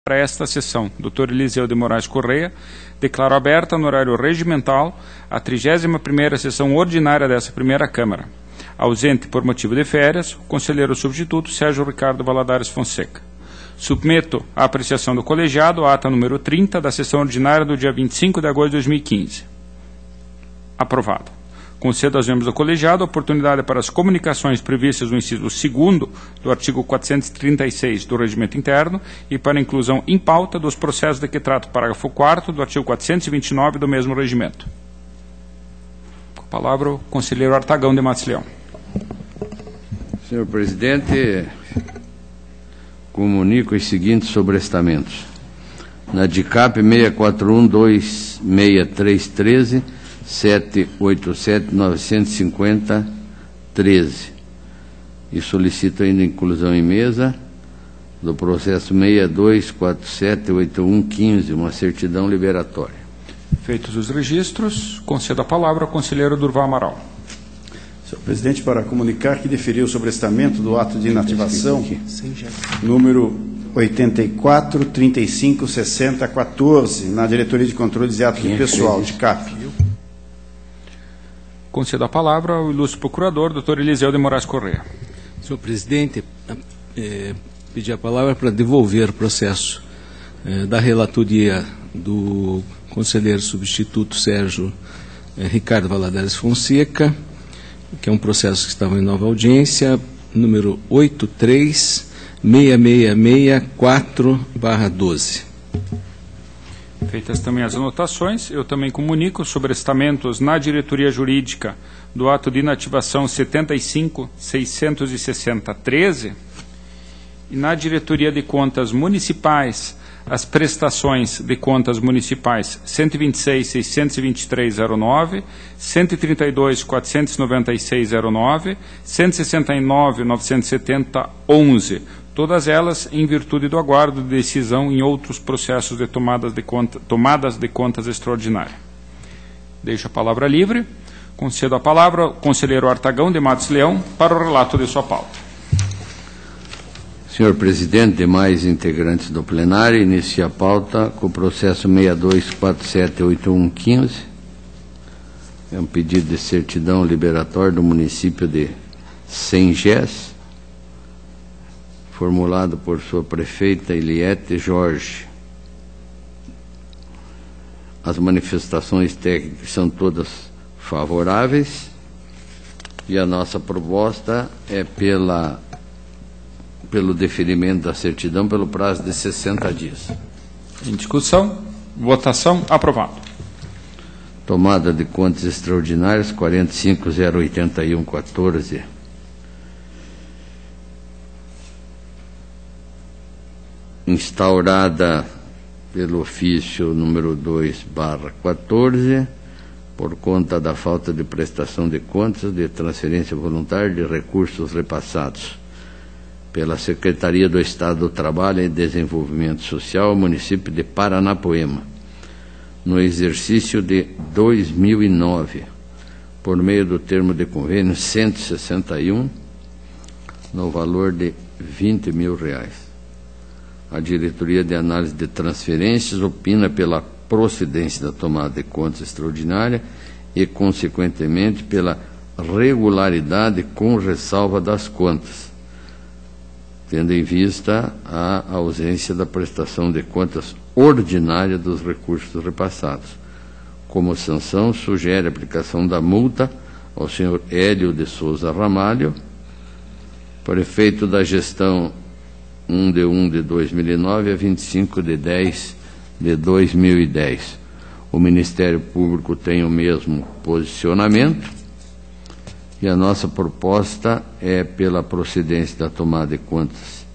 Para esta sessão, Dr. Eliseu de Moraes Correia, declaro aberta no horário regimental a 31ª sessão ordinária dessa primeira Câmara. Ausente por motivo de férias, o conselheiro substituto Sérgio Ricardo Valadares Fonseca. Submeto à apreciação do colegiado a ata número 30 da sessão ordinária do dia 25 de agosto de 2015. Aprovado. Concedo aos membros do colegiado a oportunidade para as comunicações previstas no inciso 2º do artigo 436 do Regimento Interno e para a inclusão em pauta dos processos de que trata o parágrafo 4º do artigo 429 do mesmo regimento. Com a palavra o conselheiro Artagão de Matos Leão. Senhor presidente, comunico os seguintes sobrestamentos. Na DICAP 641-26313, 787-950-13. E solicito ainda inclusão em mesa do processo 62478115, uma certidão liberatória. Feitos os registros, concedo a palavra ao conselheiro Durval Amaral. Senhor presidente, para comunicar que deferiu o sobrestamento do ato de inativação número 84-35-60-14, na Diretoria de Controles e Atos de Pessoal, de CAP. Concedo a palavra ao ilustre procurador, Dr. Eliseu de Moraes Correia. Senhor presidente, pedi a palavra para devolver o processo da relatoria do conselheiro substituto Sérgio Ricardo Valadares Fonseca, que é um processo que estava em nova audiência, número 8366664/12. Feitas também as anotações, eu também comunico os sobrestamentos na diretoria jurídica do ato de inativação 75.660.13 e na diretoria de contas municipais as prestações de contas municipais 126.623.09, 132.496.09, 169.970.11. Todas elas em virtude do aguardo de decisão em outros processos de tomadas de contas extraordinárias. Deixo a palavra livre. Concedo a palavra ao conselheiro Artagão de Matos Leão para o relato de sua pauta. Senhor presidente, demais integrantes do plenário, inicio a pauta com o processo 62478115. É um pedido de certidão liberatória do município de Sengés, formulado por sua prefeita Eliette Jorge. As manifestações técnicas são todas favoráveis e a nossa proposta é pelo deferimento da certidão pelo prazo de 60 dias. Em discussão, votação, aprovado. Tomada de contas extraordinárias 45.081.14. Instaurada pelo ofício número 2/14, por conta da falta de prestação de contas de transferência voluntária de recursos repassados pela Secretaria do Estado do Trabalho e Desenvolvimento Social ao município de Paranapoema, no exercício de 2009, por meio do termo de convênio 161, no valor de R$20 mil. A Diretoria de Análise de Transferências opina pela procedência da tomada de contas extraordinária e, consequentemente, pela regularidade com ressalva das contas, tendo em vista a ausência da prestação de contas ordinária dos recursos repassados. Como sanção, sugere a aplicação da multa ao senhor Hélio de Souza Ramalho, prefeito da gestão 1 de 2009 a 25 de 10 de 2010. O Ministério Público tem o mesmo posicionamento e a nossa proposta é pela procedência da tomada de contas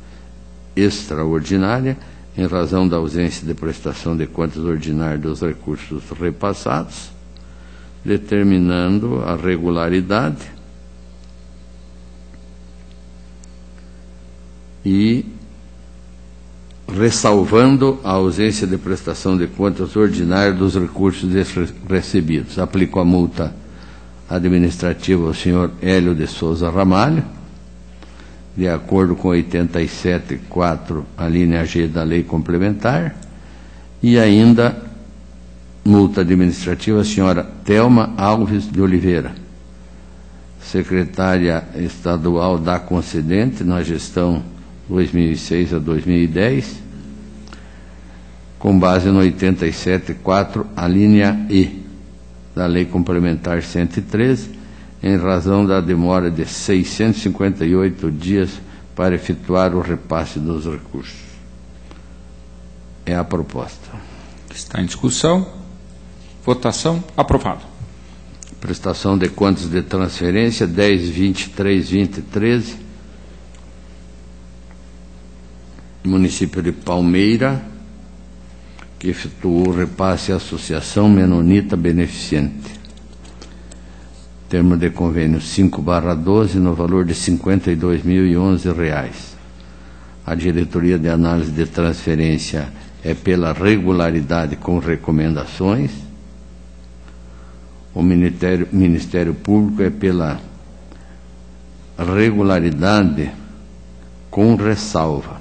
extraordinária em razão da ausência de prestação de contas ordinária dos recursos repassados, determinando a regularidade e ressalvando a ausência de prestação de contas ordinária dos recursos recebidos. Aplico a multa administrativa ao senhor Hélio de Souza Ramalho de acordo com 87.4, a linha G da lei complementar, e ainda multa administrativa a senhora Thelma Alves de Oliveira, secretária estadual da concedente na gestão 2006 a 2010, com base no 87.4, a linha E da lei complementar 113, em razão da demora de 658 dias para efetuar o repasse dos recursos. É a proposta. Está em discussão. Votação. Aprovado. Prestação de contas de transferência 10.23.20.13. Município de Palmeira, que efetuou o repasse à Associação Menonita Beneficente. Termo de convênio 5/12, no valor de R$ 52.011. A diretoria de análise de transferência é pela regularidade com recomendações. O Ministério Público é pela regularidade com ressalva.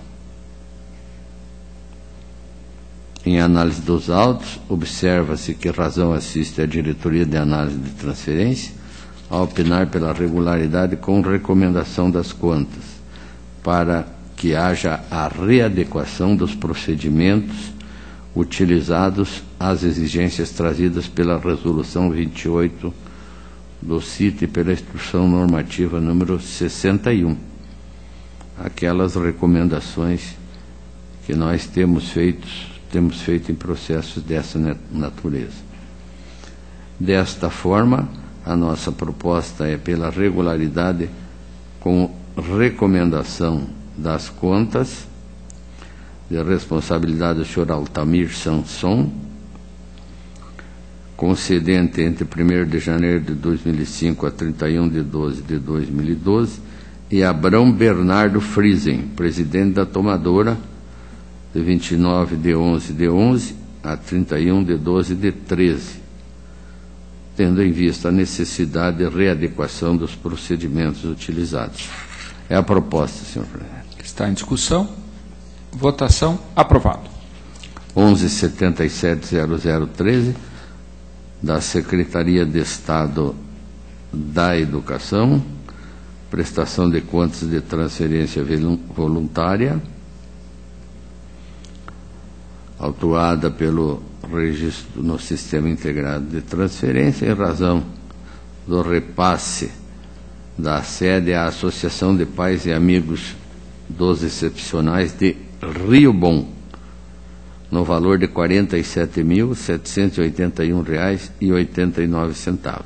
Em análise dos autos, observa-se que razão assiste a diretoria de análise de transferência a opinar pela regularidade com recomendação das contas, para que haja a readequação dos procedimentos utilizados às exigências trazidas pela Resolução 28 do CIT e pela Instrução Normativa número 61. Aquelas recomendações que nós temos feito em processos dessa natureza. Desta forma, a nossa proposta é pela regularidade com recomendação das contas de responsabilidade do senhor Altamir Sanson, concedente entre 1º de janeiro de 2005 a 31/12 de 2012, e Abrão Bernardo Friesen, presidente da tomadora, de 29/11 a 31/12/13, tendo em vista a necessidade de readequação dos procedimentos utilizados. É a proposta, senhor presidente. Está em discussão. Votação. Aprovado. 11.77.0013, da Secretaria de Estado da Educação, prestação de contas de transferência voluntária, autuada pelo registro no Sistema Integrado de Transferência, em razão do repasse da sede à Associação de Pais e Amigos dos Excepcionais de Rio Bom, no valor de R$ 47.781,89.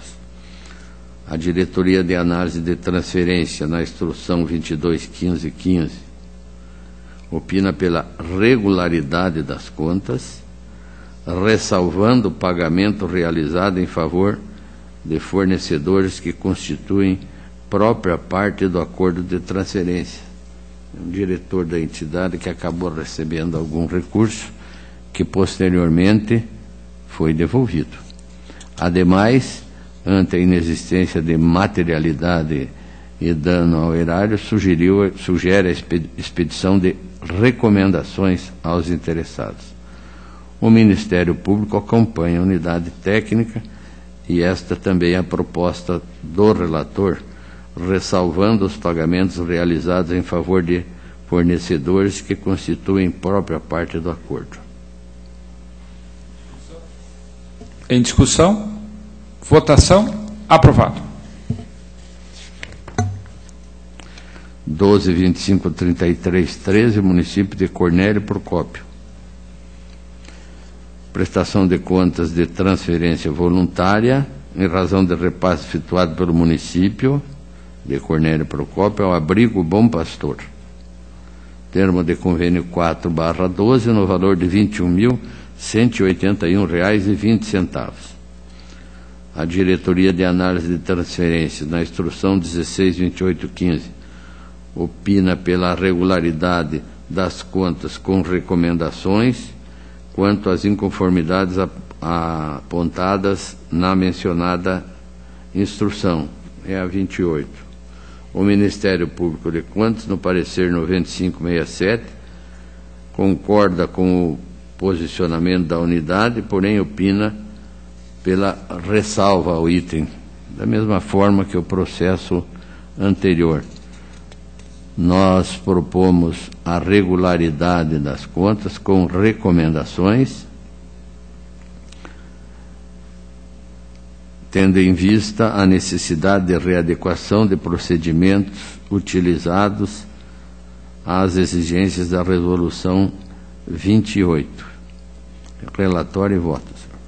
A Diretoria de Análise de Transferência, na Instrução 22.15.15, opina pela regularidade das contas, ressalvando o pagamento realizado em favor de fornecedores que constituem própria parte do acordo de transferência. Um diretor da entidade que acabou recebendo algum recurso que posteriormente foi devolvido. Ademais, ante a inexistência de materialidade e dano ao erário, sugere a expedição de recomendações aos interessados. O Ministério Público acompanha a unidade técnica e esta também é a proposta do relator, ressalvando os pagamentos realizados em favor de fornecedores que constituem própria parte do acordo. Em discussão. Votação. Aprovado. 12.25.33.13, município de Cornélio Procópio. Prestação de contas de transferência voluntária em razão de repasse efetuado pelo município de Cornélio Procópio ao abrigo Bom Pastor. Termo de convênio 4/12, no valor de R$ 21.181,20. A Diretoria de Análise de Transferências, na Instrução 16.28.15, opina pela regularidade das contas com recomendações quanto às inconformidades apontadas na mencionada instrução. É a 28. O Ministério Público de Contas, no parecer 9567, concorda com o posicionamento da unidade, porém opina pela ressalva ao item, da mesma forma que o processo anterior. Nós propomos a regularidade das contas com recomendações, tendo em vista a necessidade de readequação de procedimentos utilizados às exigências da Resolução 28. Relatório e voto, senhor.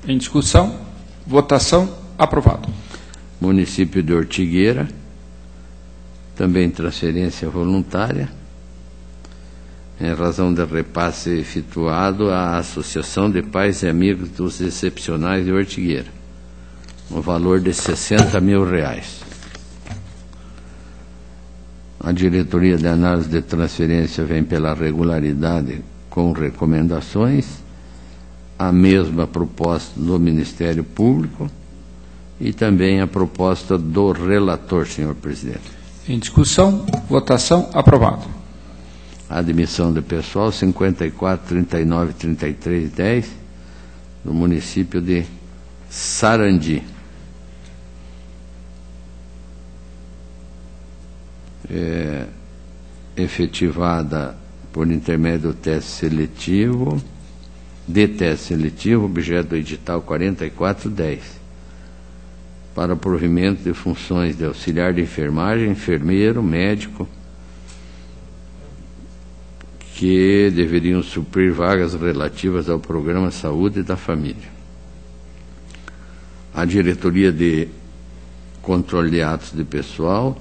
Em discussão, votação, aprovado. Município de Ortigueira, também transferência voluntária, em razão do repasse efetuado à Associação de Pais e Amigos dos Excepcionais de Ortigueira, no valor de R$60 mil. A diretoria de análise de transferência vem pela regularidade com recomendações, a mesma proposta do Ministério Público e também a proposta do relator, senhor presidente. Em discussão, votação, aprovado. Admissão de pessoal 54, 39, 33, 10, do município de Sarandi. Efetivada por intermédio do teste seletivo, objeto do edital 4410, para provimento de funções de auxiliar de enfermagem, enfermeiro, médico, que deveriam suprir vagas relativas ao programa Saúde da Família. A diretoria de controle de atos de pessoal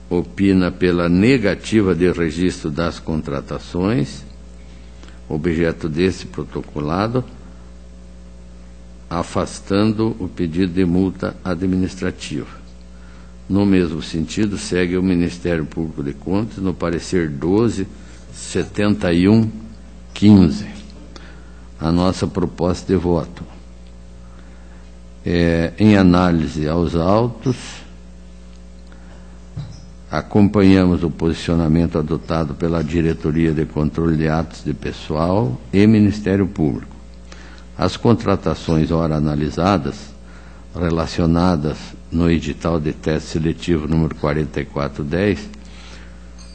opina pela negativa de registro das contratações, objeto desse protocolado, afastando o pedido de multa administrativa. No mesmo sentido, segue o Ministério Público de Contas, no parecer 12.71.15. A nossa proposta de voto em análise aos autos, acompanhamos o posicionamento adotado pela Diretoria de Controle de Atos de Pessoal e Ministério Público. As contratações ora analisadas, relacionadas no edital de teste seletivo número 4410,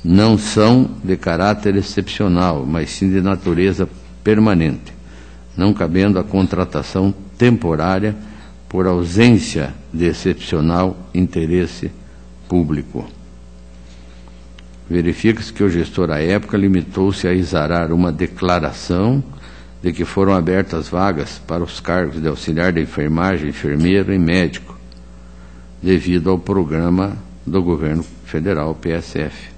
não são de caráter excepcional, mas sim de natureza permanente, não cabendo a contratação temporária por ausência de excepcional interesse público. Verifica-se que o gestor à época limitou-se a exarar uma declaração de que foram abertas vagas para os cargos de auxiliar de enfermagem, enfermeiro e médico, devido ao programa do governo federal, PSF.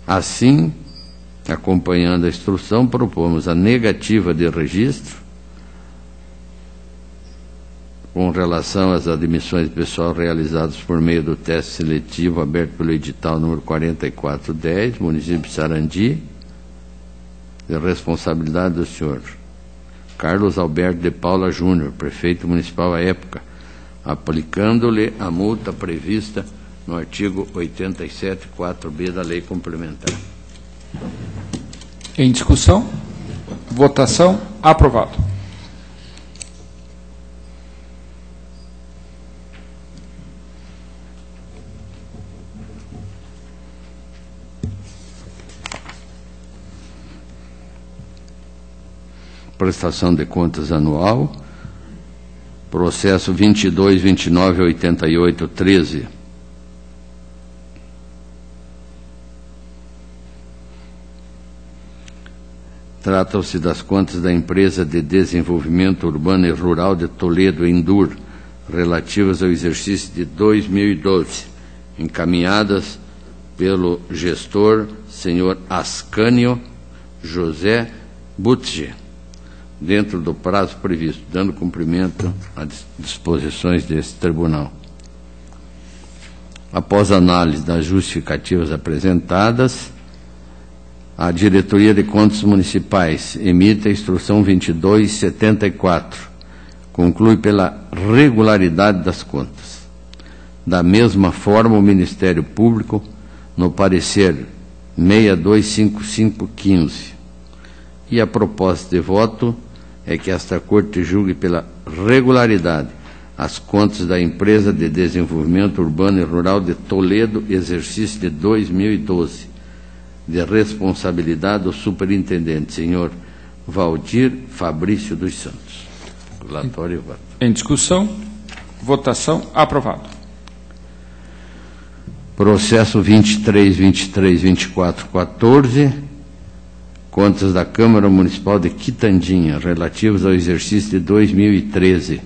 Assim, acompanhando a instrução, propomos a negativa de registro com relação às admissões de pessoal realizadas por meio do teste seletivo aberto pelo edital número 4410, município de Sarandi, de responsabilidade do senhor Carlos Alberto de Paula Júnior, prefeito municipal à época, aplicando-lhe a multa prevista no artigo 87.4b da Lei Complementar. Em discussão, votação, aprovado. Prestação de contas anual, processo 22.29.88.13. Trata-se das contas da Empresa de Desenvolvimento Urbano e Rural de Toledo, Endur, relativas ao exercício de 2012, encaminhadas pelo gestor, senhor Ascânio José Butge, dentro do prazo previsto, dando cumprimento às disposições desse tribunal. Após análise das justificativas apresentadas, a Diretoria de Contas Municipais emite a Instrução 2274, conclui pela regularidade das contas. Da mesma forma, o Ministério Público, no parecer 625515. E a proposta de voto é que esta Corte julgue pela regularidade as contas da Empresa de Desenvolvimento Urbano e Rural de Toledo, exercício de 2012, de responsabilidade do superintendente, senhor Valdir Fabrício dos Santos. Relatório e voto. Em discussão, votação, aprovado. Processo 23.24.14, contas da Câmara Municipal de Quitandinha, relativas ao exercício de 2013,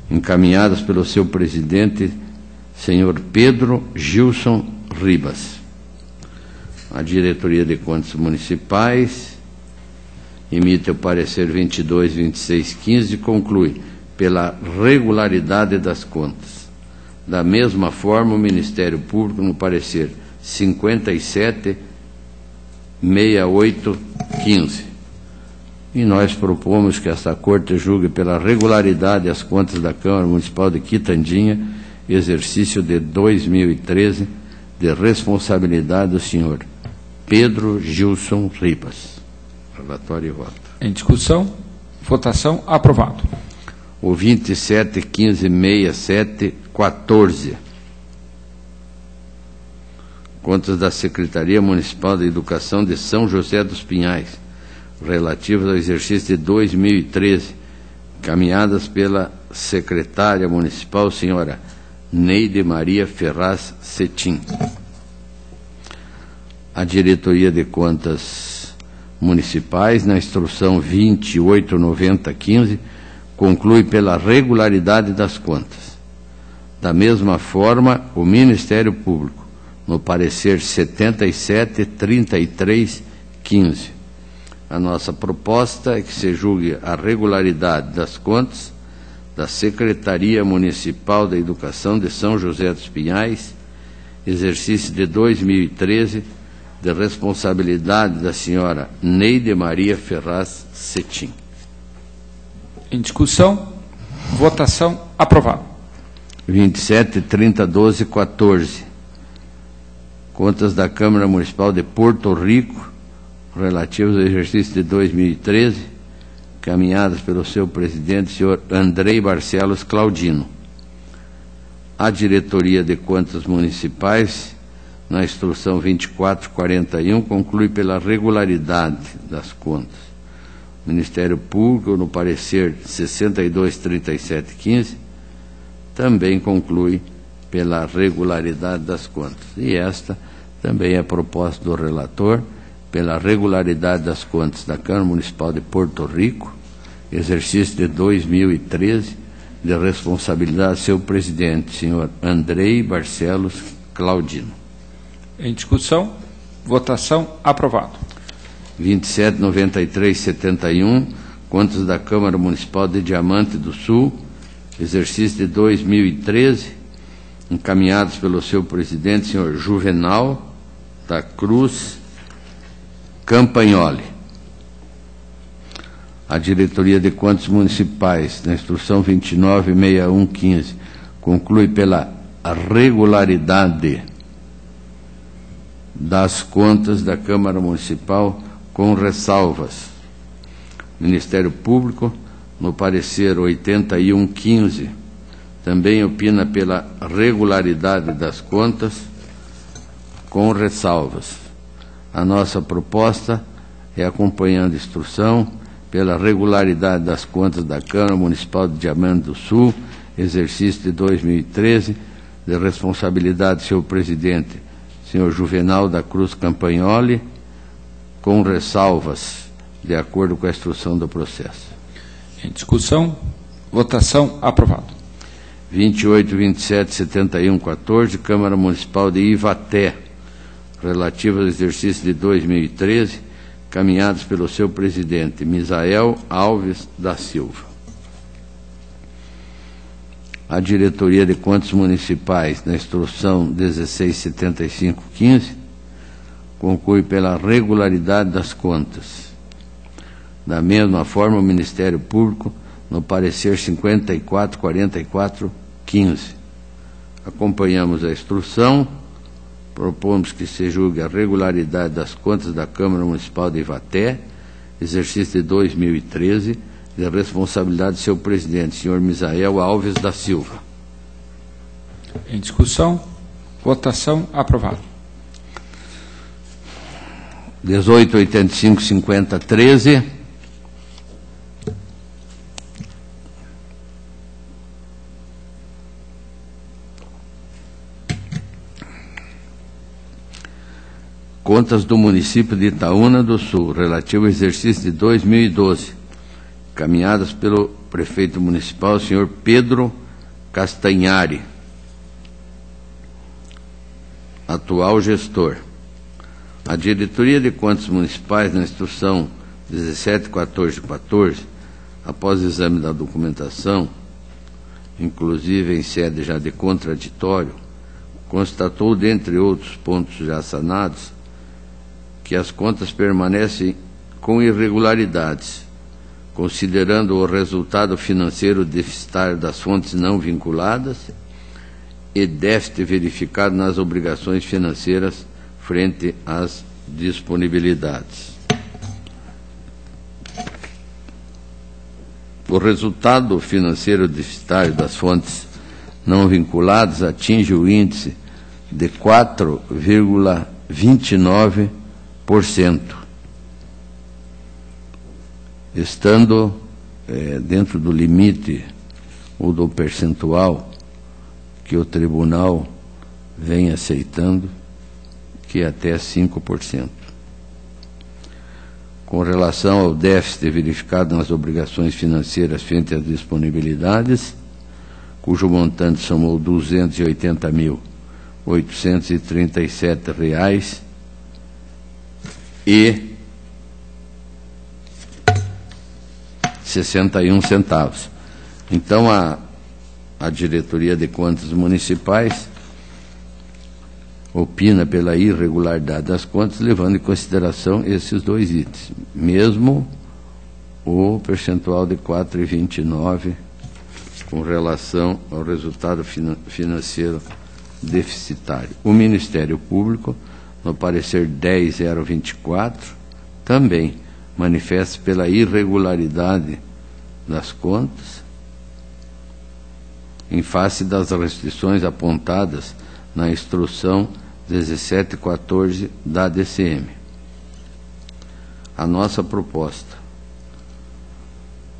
encaminhadas pelo seu presidente, senhor Pedro Gilson Ribas. A Diretoria de Contas Municipais emite o parecer 22.26.15 e conclui pela regularidade das contas. Da mesma forma, o Ministério Público, no parecer 57.68.15. E nós propomos que esta Corte julgue pela regularidade as contas da Câmara Municipal de Quitandinha, exercício de 2013, de responsabilidade do senhor Pedro Gilson Ribas. Relatório e voto. Em discussão, votação, aprovado. O 27.15.67.14. Contas da Secretaria Municipal de Educação de São José dos Pinhais, relativas ao exercício de 2013, encaminhadas pela secretária municipal, senhora Neide Maria Ferraz Cetim. A Diretoria de Contas Municipais, na instrução 289015, conclui pela regularidade das contas. Da mesma forma, o Ministério Público, no parecer 77.33.15. A nossa proposta é que se julgue a regularidade das contas da Secretaria Municipal da Educação de São José dos Pinhais, exercício de 2013, de responsabilidade da senhora Neide Maria Ferraz Cetim. Em discussão, votação, aprovado. 27.30.12.14. Contas da Câmara Municipal de Porto Rico, relativos ao exercício de 2013, caminhadas pelo seu presidente, senhor Andrei Barcelos Claudino. A Diretoria de Contas Municipais, na instrução 2441, conclui pela regularidade das contas. O Ministério Público, no parecer 62.37.15, também conclui pela regularidade das contas. E esta também é a proposta do relator, pela regularidade das contas da Câmara Municipal de Porto Rico, exercício de 2013, de responsabilidade do seu presidente, senhor Andrei Barcelos Claudino. Em discussão, votação, aprovado. 27.93.71, contas da Câmara Municipal de Diamante do Sul, exercício de 2013, encaminhados pelo seu presidente, senhor Juvenal da Cruz Campagnoli. A Diretoria de Contas Municipais, na instrução 29.61.15, conclui pela regularidade das contas da Câmara Municipal, com ressalvas. Ministério Público, no parecer 81.15, também opina pela regularidade das contas, com ressalvas. A nossa proposta é, acompanhando a instrução, pela regularidade das contas da Câmara Municipal de Diamante do Sul, exercício de 2013, de responsabilidade do seu presidente, senhor Juvenal da Cruz Campagnoli, com ressalvas, de acordo com a instrução do processo. Em discussão, votação, aprovado. 28.27.71.14, Câmara Municipal de Ivaté, relativa ao exercício de 2013, caminhados pelo seu presidente, Misael Alves da Silva. A Diretoria de Contas Municipais, na instrução 16.75.15, conclui pela regularidade das contas. Da mesma forma, o Ministério Público, no parecer 54.44.15. acompanhamos a instrução, propomos que se julgue a regularidade das contas da Câmara Municipal de Ivaté, exercício de 2013, de responsabilidade de seu presidente, senhor Misael Alves da Silva. Em discussão, votação, aprovado. 1885-50-13. Contas do município de Itaúna do Sul, relativo ao exercício de 2012, caminhadas pelo prefeito municipal, senhor Pedro Castanhari, atual gestor. A diretoria de contas municipais, na instrução 171414, após o exame da documentação, inclusive em sede já de contraditório, constatou, dentre outros pontos já sanados, que as contas permanecem com irregularidades, considerando o resultado financeiro deficitário das fontes não vinculadas e déficit verificado nas obrigações financeiras frente às disponibilidades. O resultado financeiro deficitário das fontes não vinculadas atinge o índice de 4,29%, estando dentro do limite ou do percentual que o tribunal vem aceitando, que é até 5%. Com relação ao déficit verificado nas obrigações financeiras frente às disponibilidades, cujo montante somou R$ 280.837,61. Então, a diretoria de contas municipais opina pela irregularidade das contas, levando em consideração esses dois itens, mesmo o percentual de 4,29 com relação ao resultado financeiro deficitário. O Ministério Público, no parecer 10.024, também manifesta pela irregularidade das contas, em face das restrições apontadas na instrução 1714 da DCM. A nossa proposta,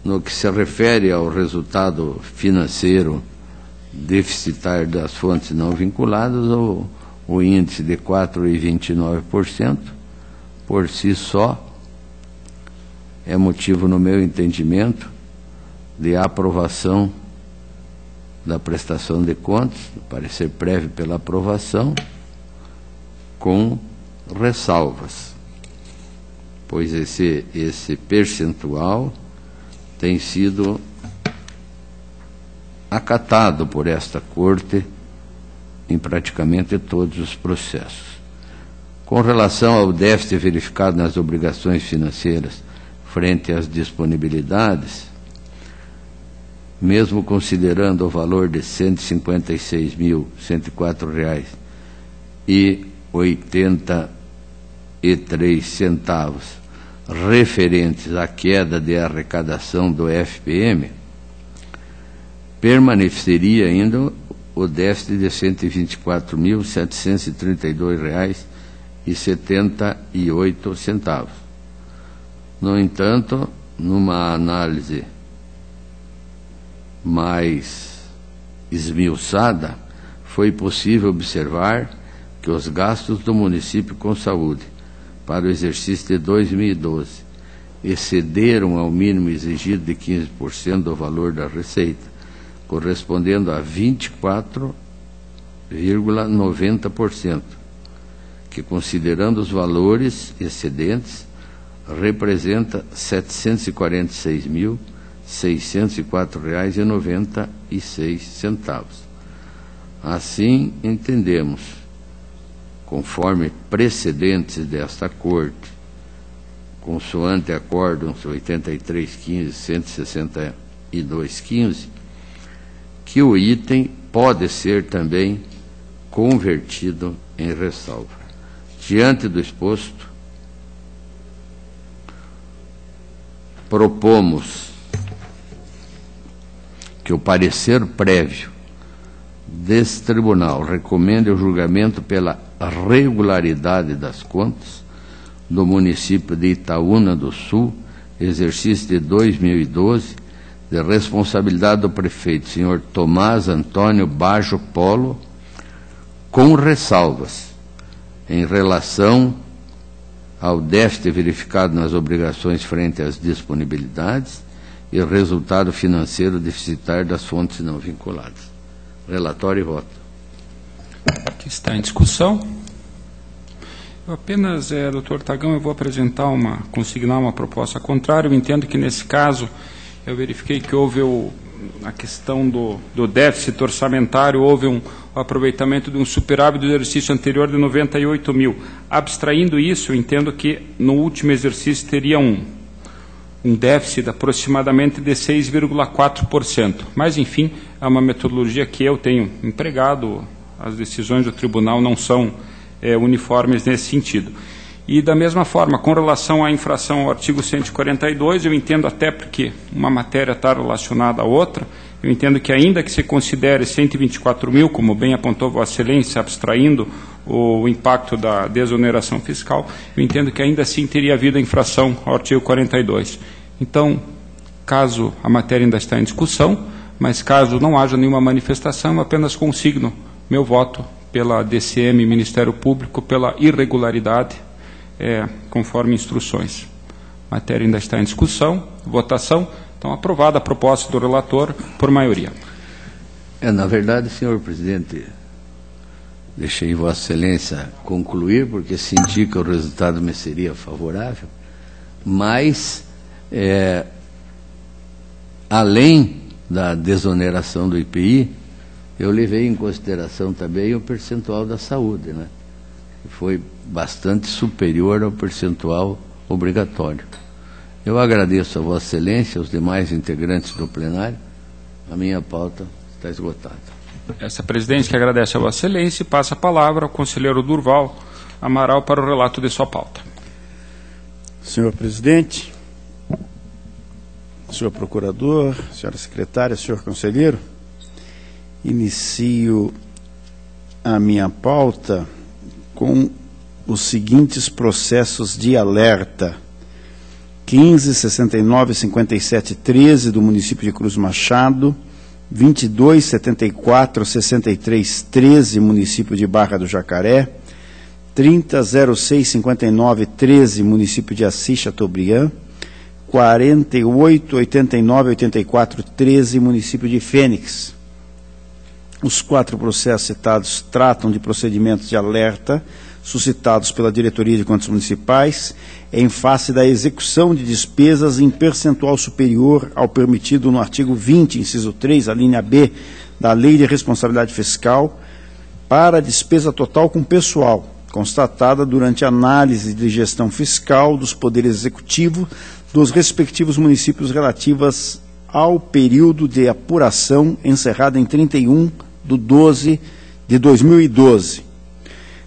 no que se refere ao resultado financeiro deficitário das fontes não vinculadas, o índice de 4,29%, por si só, é motivo, no meu entendimento, de aprovação da prestação de contas, parecer prévio pela aprovação, com ressalvas, pois esse percentual tem sido acatado por esta Corte em praticamente todos os processos. Com relação ao déficit verificado nas obrigações financeiras frente às disponibilidades, mesmo considerando o valor de R$ 156.104,83 referentes à queda de arrecadação do FPM, permaneceria ainda o déficit de R$ 124.732,78. No entanto, numa análise mais esmiuçada, foi possível observar que os gastos do município com saúde para o exercício de 2012 excederam ao mínimo exigido de 15% do valor da receita, correspondendo a 24,90%, que, considerando os valores excedentes, representa R$ 746.604,96. Assim, entendemos, conforme precedentes desta Corte, consoante acórdão 8315 16215, que o item pode ser também convertido em ressalva. Diante do exposto, propomos que o parecer prévio desse tribunal recomende o julgamento pela regularidade das contas do município de Itaúna do Sul, exercício de 2012, de responsabilidade do prefeito, senhor Tomás Antônio Bajo Polo, com ressalvas em relação ao déficit verificado nas obrigações frente às disponibilidades e o resultado financeiro deficitário das fontes não vinculadas. Relatório e voto. Que está em discussão. Eu apenas, doutor Tagão, eu vou consignar uma proposta contrária. Eu entendo que, nesse caso, eu verifiquei que houve a questão do déficit orçamentário, houve um aproveitamento de um superávit do exercício anterior de 98 mil. Abstraindo isso, eu entendo que no último exercício teria um déficit aproximadamente de 6,4%. Mas, enfim, é uma metodologia que eu tenho empregado, as decisões do tribunal não são uniformes nesse sentido. E, da mesma forma, com relação à infração ao artigo 142, eu entendo até porque uma matéria está relacionada à outra, eu entendo que ainda que se considere 124 mil, como bem apontou Vossa Excelência, abstraindo o impacto da desoneração fiscal, eu entendo que ainda assim teria havido a infração ao artigo 42. Então, caso a matéria ainda está em discussão, mas caso não haja nenhuma manifestação, eu apenas consigno meu voto pela DCM Ministério Público, pela irregularidade, conforme instruções. A matéria ainda está em discussão, votação. Então, aprovada a proposta do relator por maioria. Na verdade, senhor presidente, deixei Vossa Excelência concluir, porque senti que o resultado me seria favorável, mas, além da desoneração do IPI, eu levei em consideração também o percentual da saúde, né? Que foi bastante superior ao percentual obrigatório. Eu agradeço a Vossa Excelência, aos demais integrantes do plenário. A minha pauta está esgotada. Essa presidente que agradece a Vossa Excelência e passa a palavra ao conselheiro Durval Amaral para o relato de sua pauta. Senhor presidente, senhor procurador, senhora secretária, senhor conselheiro, inicio a minha pauta com os seguintes processos de alerta: 15, 69, 57, 13 do município de Cruz Machado, 22, 74, 63, 13, município de Barra do Jacaré, 30, 06, 59, 13, município de Assis Chateaubriand, 48, 89, 84, 13, município de Fênix. Os 4 processos citados tratam de procedimentos de alerta suscitados pela Diretoria de Contas Municipais em face da execução de despesas em percentual superior ao permitido no artigo 20, inciso 3, a linha B, da Lei de Responsabilidade Fiscal, para a despesa total com pessoal, constatada durante a análise de gestão fiscal dos poderes executivos dos respectivos municípios relativas ao período de apuração encerrado em 31/12/2012.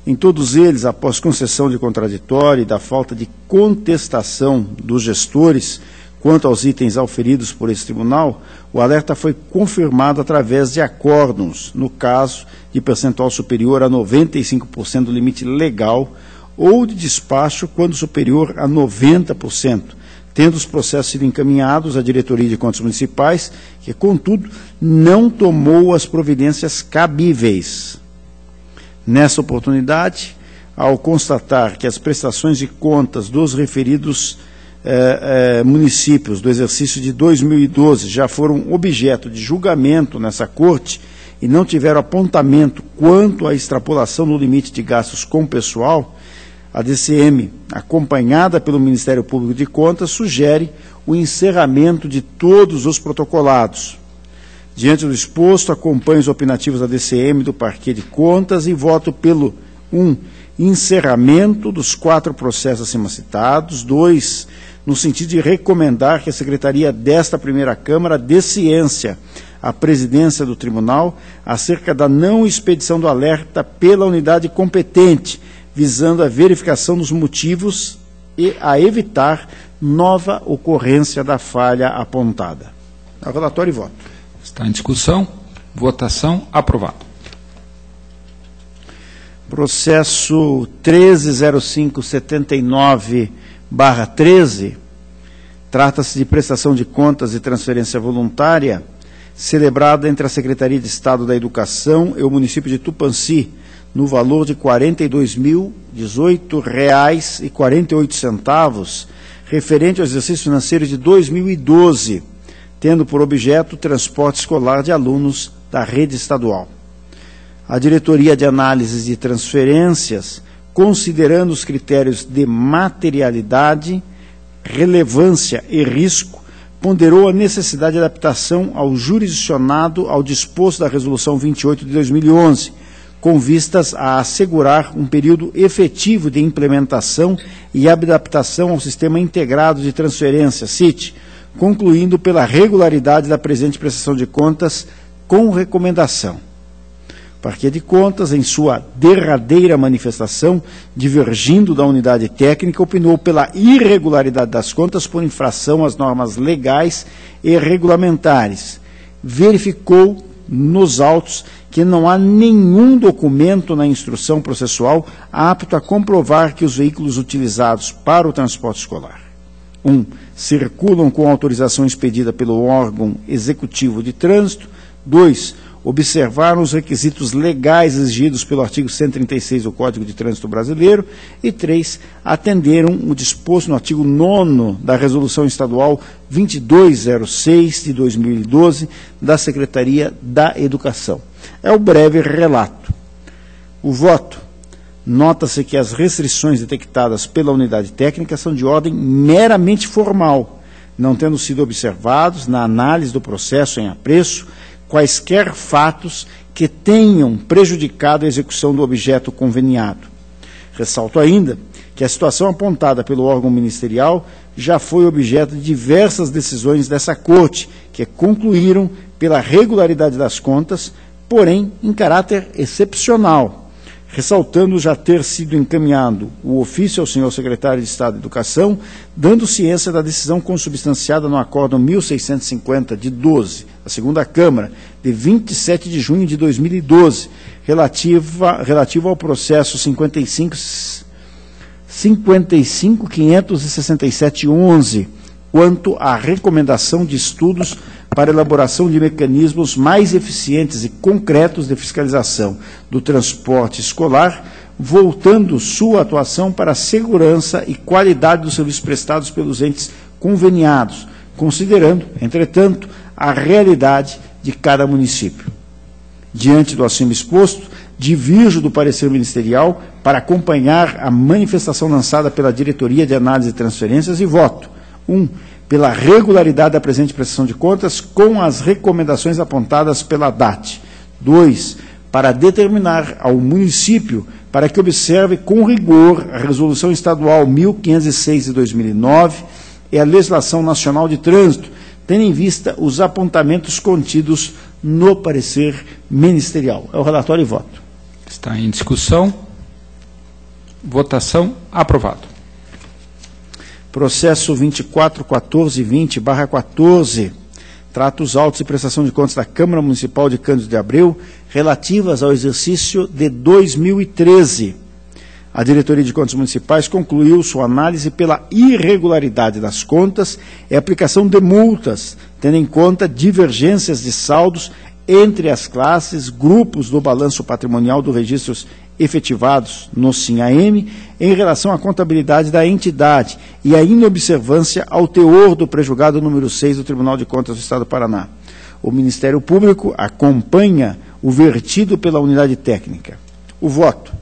Em todos eles, após concessão de contraditório e da falta de contestação dos gestores quanto aos itens auferidos por esse tribunal, o alerta foi confirmado através de acórdãos, no caso de percentual superior a 95% do limite legal ou de despacho quando superior a 90%, tendo os processos sido encaminhados à Diretoria de Contas Municipais, que, contudo, não tomou as providências cabíveis. Nessa oportunidade, ao constatar que as prestações de contas dos referidos municípios do exercício de 2012 já foram objeto de julgamento nessa Corte e não tiveram apontamento quanto à extrapolação do limite de gastos com pessoal, a DCM, acompanhada pelo Ministério Público de Contas, sugere o encerramento de todos os protocolados. Diante do exposto, acompanho os opinativos da DCM, do Parquê de Contas e voto pelo 1. Encerramento dos 4 processos acima citados. 2. No sentido de recomendar que a Secretaria desta primeira Câmara dê ciência à presidência do tribunal acerca da não expedição do alerta pela unidade competente, visando a verificação dos motivos e a evitar nova ocorrência da falha apontada. É o relatório e voto. Está em discussão. Votação. Aprovado. Processo 130579/13, trata-se de prestação de contas e transferência voluntária, celebrada entre a Secretaria de Estado da Educação e o município de Tupãssi, no valor de R$ 42.018,48, referente ao exercício financeiro de 2012, tendo por objeto o transporte escolar de alunos da rede estadual. A Diretoria de Análise de Transferências, considerando os critérios de materialidade, relevância e risco, ponderou a necessidade de adaptação ao jurisdicionado ao disposto da Resolução 28 de 2011, com vistas a assegurar um período efetivo de implementação e adaptação ao Sistema Integrado de Transferência, SIT, concluindo pela regularidade da presente prestação de contas com recomendação. O Parquê de Contas, em sua derradeira manifestação, divergindo da unidade técnica, opinou pela irregularidade das contas por infração às normas legais e regulamentares. Verificou nos autos que não há nenhum documento na instrução processual apto a comprovar que os veículos utilizados para o transporte escolar: 1. Circulam com autorização expedida pelo órgão executivo de trânsito. 2. Observaram os requisitos legais exigidos pelo artigo 136 do Código de Trânsito Brasileiro. E 3. Atenderam o disposto no artigo 9º da Resolução Estadual 2206 de 2012 da Secretaria da Educação. É o breve relato. O voto. Nota-se que as restrições detectadas pela unidade técnica são de ordem meramente formal, não tendo sido observados, na análise do processo em apreço, quaisquer fatos que tenham prejudicado a execução do objeto conveniado. Ressalto ainda que a situação apontada pelo órgão ministerial já foi objeto de diversas decisões dessa Corte, que concluíram pela regularidade das contas, porém em caráter excepcional, ressaltando já ter sido encaminhado o ofício ao senhor secretário de Estado de Educação, dando ciência da decisão consubstanciada no Acórdão 1650 de 12, da segunda Câmara, de 27 de junho de 2012, relativo ao processo 55.567.11, quanto à recomendação de estudos para elaboração de mecanismos mais eficientes e concretos de fiscalização do transporte escolar, voltando sua atuação para a segurança e qualidade dos serviços prestados pelos entes conveniados, considerando, entretanto, a realidade de cada município. Diante do acima exposto, divirjo do parecer ministerial para acompanhar a manifestação lançada pela Diretoria de Análise de Transferências e voto. 1. Pela regularidade da presente prestação de contas com as recomendações apontadas pela DAT. 2. Para determinar ao município para que observe com rigor a Resolução Estadual 1506 de 2009 e a Legislação Nacional de Trânsito, tendo em vista os apontamentos contidos no parecer ministerial. É o relatório e voto. Está em discussão. Votação. Aprovado. Processo 24.1420/14, trata os autos de prestação de contas da Câmara Municipal de Cândido de Abreu, relativas ao exercício de 2013. A Diretoria de Contas Municipais concluiu sua análise pela irregularidade das contas e aplicação de multas, tendo em conta divergências de saldos entre as classes, grupos do balanço patrimonial dos registros efetivados no SIM-AM em relação à contabilidade da entidade e a inobservância ao teor do prejulgado número 6 do Tribunal de Contas do Estado do Paraná. O Ministério Público acompanha o vertido pela unidade técnica. O voto.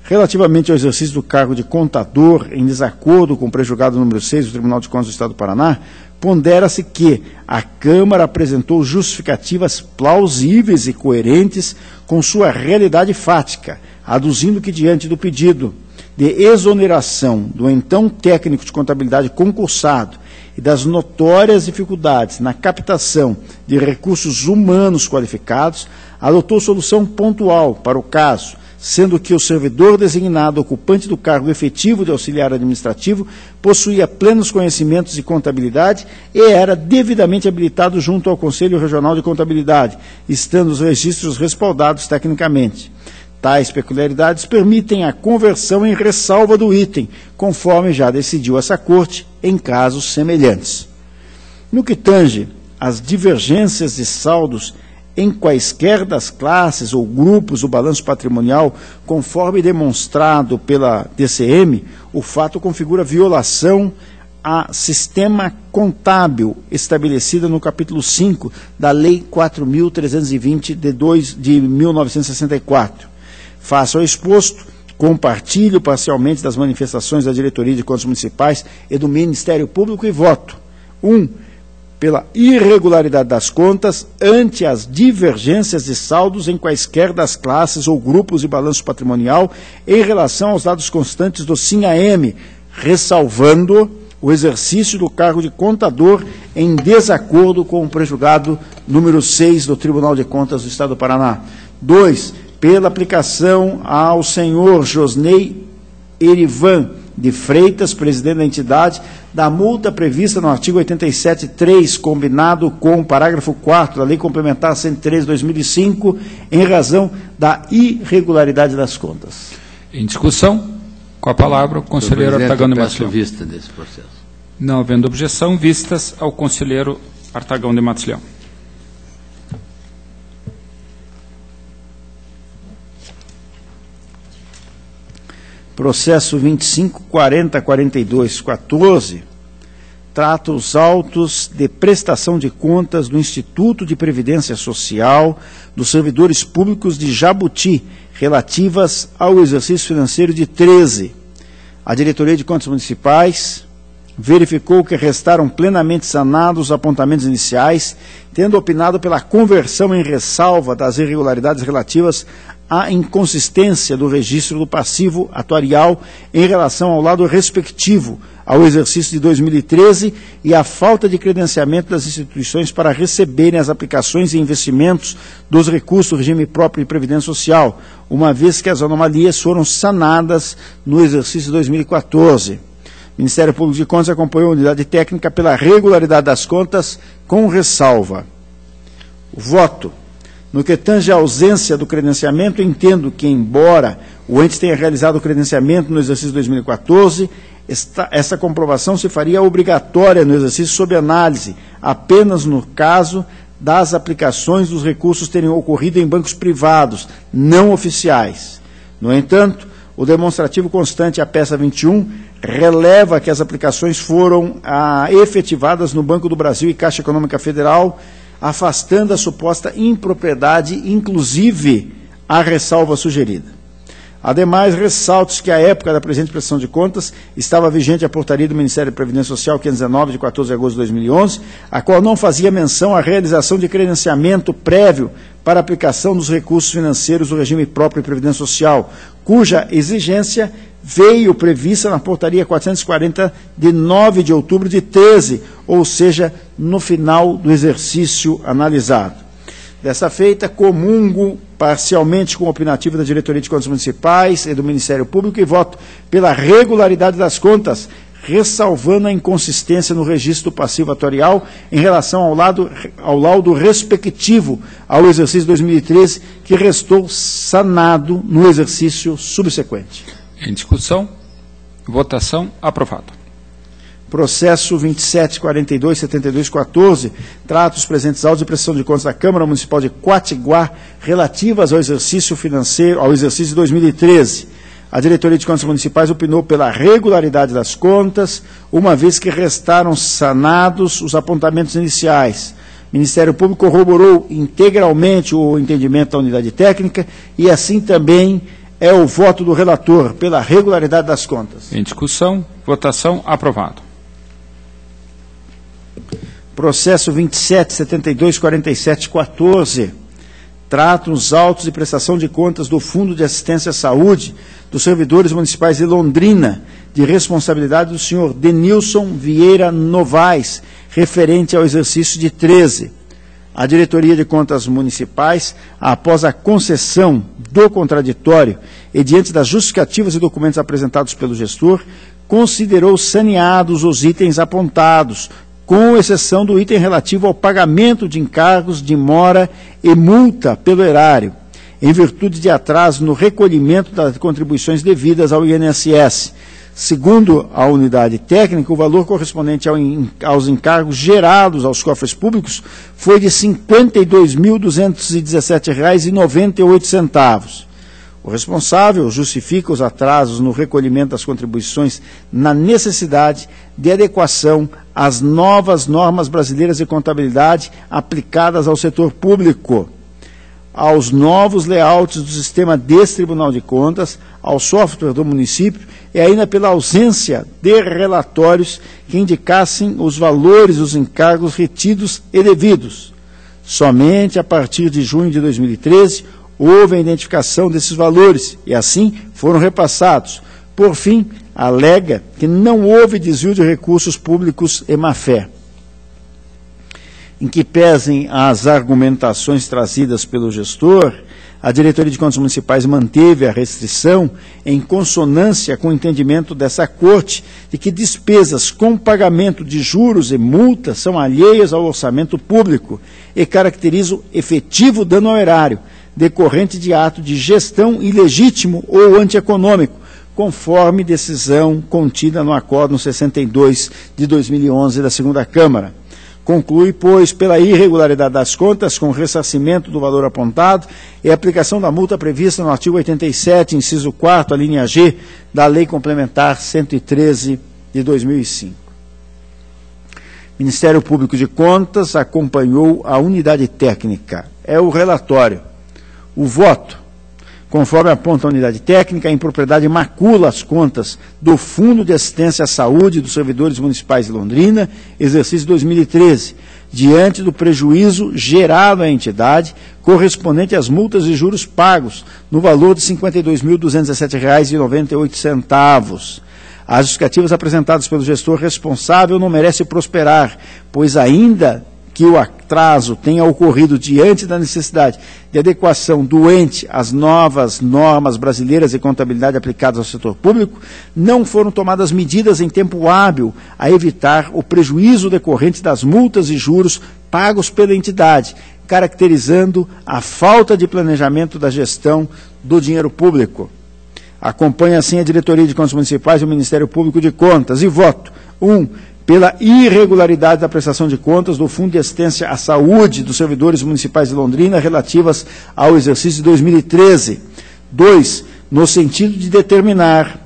Relativamente ao exercício do cargo de contador em desacordo com o prejulgado número 6 do Tribunal de Contas do Estado do Paraná, pondera-se que a Câmara apresentou justificativas plausíveis e coerentes com sua realidade fática, aduzindo que, diante do pedido de exoneração do então técnico de contabilidade concursado e das notórias dificuldades na captação de recursos humanos qualificados, adotou solução pontual para o caso, sendo que o servidor designado ocupante do cargo efetivo de auxiliar administrativo possuía plenos conhecimentos de contabilidade e era devidamente habilitado junto ao Conselho Regional de Contabilidade, estando os registros respaldados tecnicamente. Tais peculiaridades permitem a conversão em ressalva do item, conforme já decidiu essa Corte em casos semelhantes. No que tange às divergências de saldos em quaisquer das classes ou grupos do balanço patrimonial, conforme demonstrado pela DCM, o fato configura violação a sistema contábil estabelecida no capítulo 5 da Lei 4.320 de 1964. Face ao exposto, compartilho parcialmente das manifestações da Diretoria de Contas Municipais e do Ministério Público e voto. 1. Pela irregularidade das contas ante as divergências de saldos em quaisquer das classes ou grupos de balanço patrimonial em relação aos dados constantes do SIM-AM, ressalvando o exercício do cargo de contador em desacordo com o pré-julgado número 6 do Tribunal de Contas do Estado do Paraná. 2. Pela aplicação ao senhor Josnei Erivan de Freitas, presidente da entidade, da multa prevista no artigo 87.3, combinado com o parágrafo 4º da Lei Complementar 103/2005, em razão da irregularidade das contas. Em discussão, com a palavra o conselheiro Artagão de Matos Leão. Vista desse processo. Não havendo objeção, vistas ao conselheiro Artagão de Matos Leão. Processo 25.40.42.14 trata os autos de prestação de contas do Instituto de Previdência Social dos servidores públicos de Jabuti, relativas ao exercício financeiro de 13. A Diretoria de Contas Municipais verificou que restaram plenamente sanados os apontamentos iniciais, tendo opinado pela conversão em ressalva das irregularidades relativas à inconsistência do registro do passivo atuarial em relação ao lado respectivo ao exercício de 2013 e à falta de credenciamento das instituições para receberem as aplicações e investimentos dos recursos do regime próprio de Previdência Social, uma vez que as anomalias foram sanadas no exercício de 2014. O Ministério Público de Contas acompanhou a unidade técnica pela regularidade das contas com ressalva. O voto. No que tange à ausência do credenciamento, entendo que, embora o ente tenha realizado o credenciamento no exercício de 2014, essa comprovação se faria obrigatória no exercício sob análise, apenas no caso das aplicações dos recursos terem ocorrido em bancos privados, não oficiais. No entanto, o demonstrativo constante, a peça 21, releva que as aplicações foram efetivadas no Banco do Brasil e Caixa Econômica Federal, afastando a suposta impropriedade, inclusive a ressalva sugerida. Ademais, ressalto que à época da presente prestação de contas estava vigente a portaria do Ministério da Previdência Social 519, de 14 de agosto de 2011, a qual não fazia menção à realização de credenciamento prévio para aplicação dos recursos financeiros do regime próprio de Previdência Social, cuja exigência veio prevista na portaria 440 de 9 de outubro de 13, ou seja, no final do exercício analisado. Dessa feita, comungo parcialmente com o opinativo da Diretoria de Contas Municipais e do Ministério Público e voto pela regularidade das contas, ressalvando a inconsistência no registro do passivo atuarial em relação ao laudo respectivo ao exercício de 2013, que restou sanado no exercício subsequente. Em discussão, votação, aprovado. Processo 27.42.72.14 trata os presentes autos de prestação de contas da Câmara Municipal de Quatiguá relativas ao exercício financeiro, ao exercício de 2013. A Diretoria de Contas Municipais opinou pela regularidade das contas, uma vez que restaram sanados os apontamentos iniciais. O Ministério Público corroborou integralmente o entendimento da unidade técnica e assim também é o voto do relator pela regularidade das contas. Em discussão, votação, aprovado. Processo 27.72.47.14 tratam os autos de prestação de contas do Fundo de Assistência à Saúde dos Servidores Municipais de Londrina, de responsabilidade do senhor Denilson Vieira Novaes, referente ao exercício de 13. A Diretoria de Contas Municipais, após a concessão do contraditório e diante das justificativas e documentos apresentados pelo gestor, considerou saneados os itens apontados, com exceção do item relativo ao pagamento de encargos de mora e multa pelo erário, em virtude de atraso no recolhimento das contribuições devidas ao INSS. Segundo a unidade técnica, o valor correspondente aos encargos gerados aos cofres públicos foi de R$ 52.217,98. O responsável justifica os atrasos no recolhimento das contribuições na necessidade de adequação às novas normas brasileiras de contabilidade aplicadas ao setor público, aos novos layouts do sistema desse Tribunal de Contas, ao software do município e ainda pela ausência de relatórios que indicassem os valores dos encargos retidos e devidos. Somente a partir de junho de 2013 houve a identificação desses valores e assim foram repassados. Por fim, alega que não houve desvio de recursos públicos e má-fé. Em que pesem as argumentações trazidas pelo gestor, a Diretoria de Contas Municipais manteve a restrição em consonância com o entendimento dessa Corte de que despesas com pagamento de juros e multas são alheias ao orçamento público e caracterizam efetivo dano ao erário, decorrente de ato de gestão ilegítimo ou antieconômico, conforme decisão contida no Acórdão 62 de 2011 da Segunda Câmara. Conclui, pois, pela irregularidade das contas, com ressarcimento do valor apontado e aplicação da multa prevista no artigo 87, inciso 4º, a linha G, da Lei Complementar 113 de 2005. O Ministério Público de Contas acompanhou a unidade técnica. É o relatório. O voto, conforme aponta a unidade técnica, a impropriedade macula as contas do Fundo de Assistência à Saúde dos Servidores Municipais de Londrina, exercício 2013, diante do prejuízo gerado à entidade, correspondente às multas e juros pagos, no valor de R$ 52.217,98. As justificativas apresentadas pelo gestor responsável não merecem prosperar, pois ainda que o atraso tenha ocorrido diante da necessidade de adequação do ente às novas normas brasileiras de contabilidade aplicadas ao setor público, não foram tomadas medidas em tempo hábil a evitar o prejuízo decorrente das multas e juros pagos pela entidade, caracterizando a falta de planejamento da gestão do dinheiro público. Acompanha assim a Diretoria de Contas Municipais e o Ministério Público de Contas. E voto. 1. Pela irregularidade da prestação de contas do Fundo de Assistência à Saúde dos Servidores Municipais de Londrina relativas ao exercício de 2013. 2. No sentido de determinar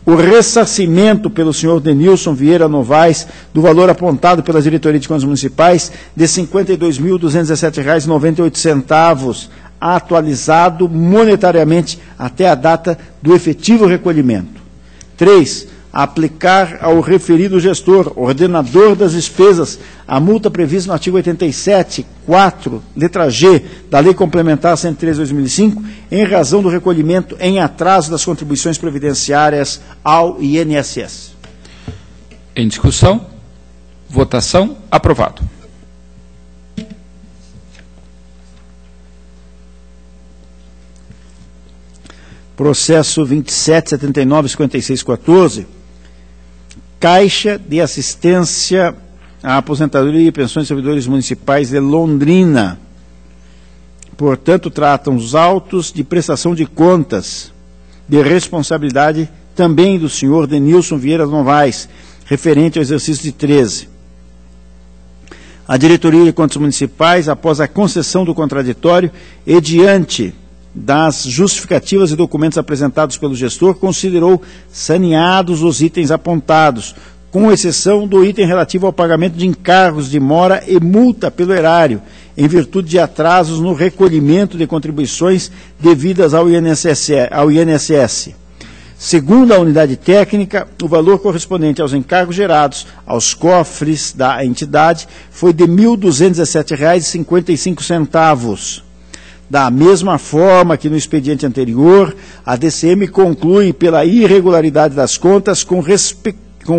o ressarcimento pelo senhor Denilson Vieira Novaes do valor apontado pela Diretoria de Contas Municipais de R$ 52.217,98, atualizado monetariamente até a data do efetivo recolhimento. 3. Aplicar ao referido gestor, ordenador das despesas, a multa prevista no artigo 87, 4, letra G, da Lei Complementar 103/2005, em razão do recolhimento em atraso das contribuições previdenciárias ao INSS. Em discussão, votação, aprovado. Processo 27.79.56.14, Caixa de Assistência à Aposentadoria e Pensões de Servidores Municipais de Londrina. Portanto, tratam os autos de prestação de contas de responsabilidade também do senhor Denilson Vieira Novaes, referente ao exercício de 13. A Diretoria de Contas Municipais, após a concessão do contraditório e diante das justificativas e documentos apresentados pelo gestor, considerou saneados os itens apontados, com exceção do item relativo ao pagamento de encargos de mora e multa pelo erário, em virtude de atrasos no recolhimento de contribuições devidas ao INSS. Segundo a unidade técnica, o valor correspondente aos encargos gerados aos cofres da entidade foi de R$ 1.217,55. Da mesma forma que no expediente anterior, a DCM conclui pela irregularidade das contas com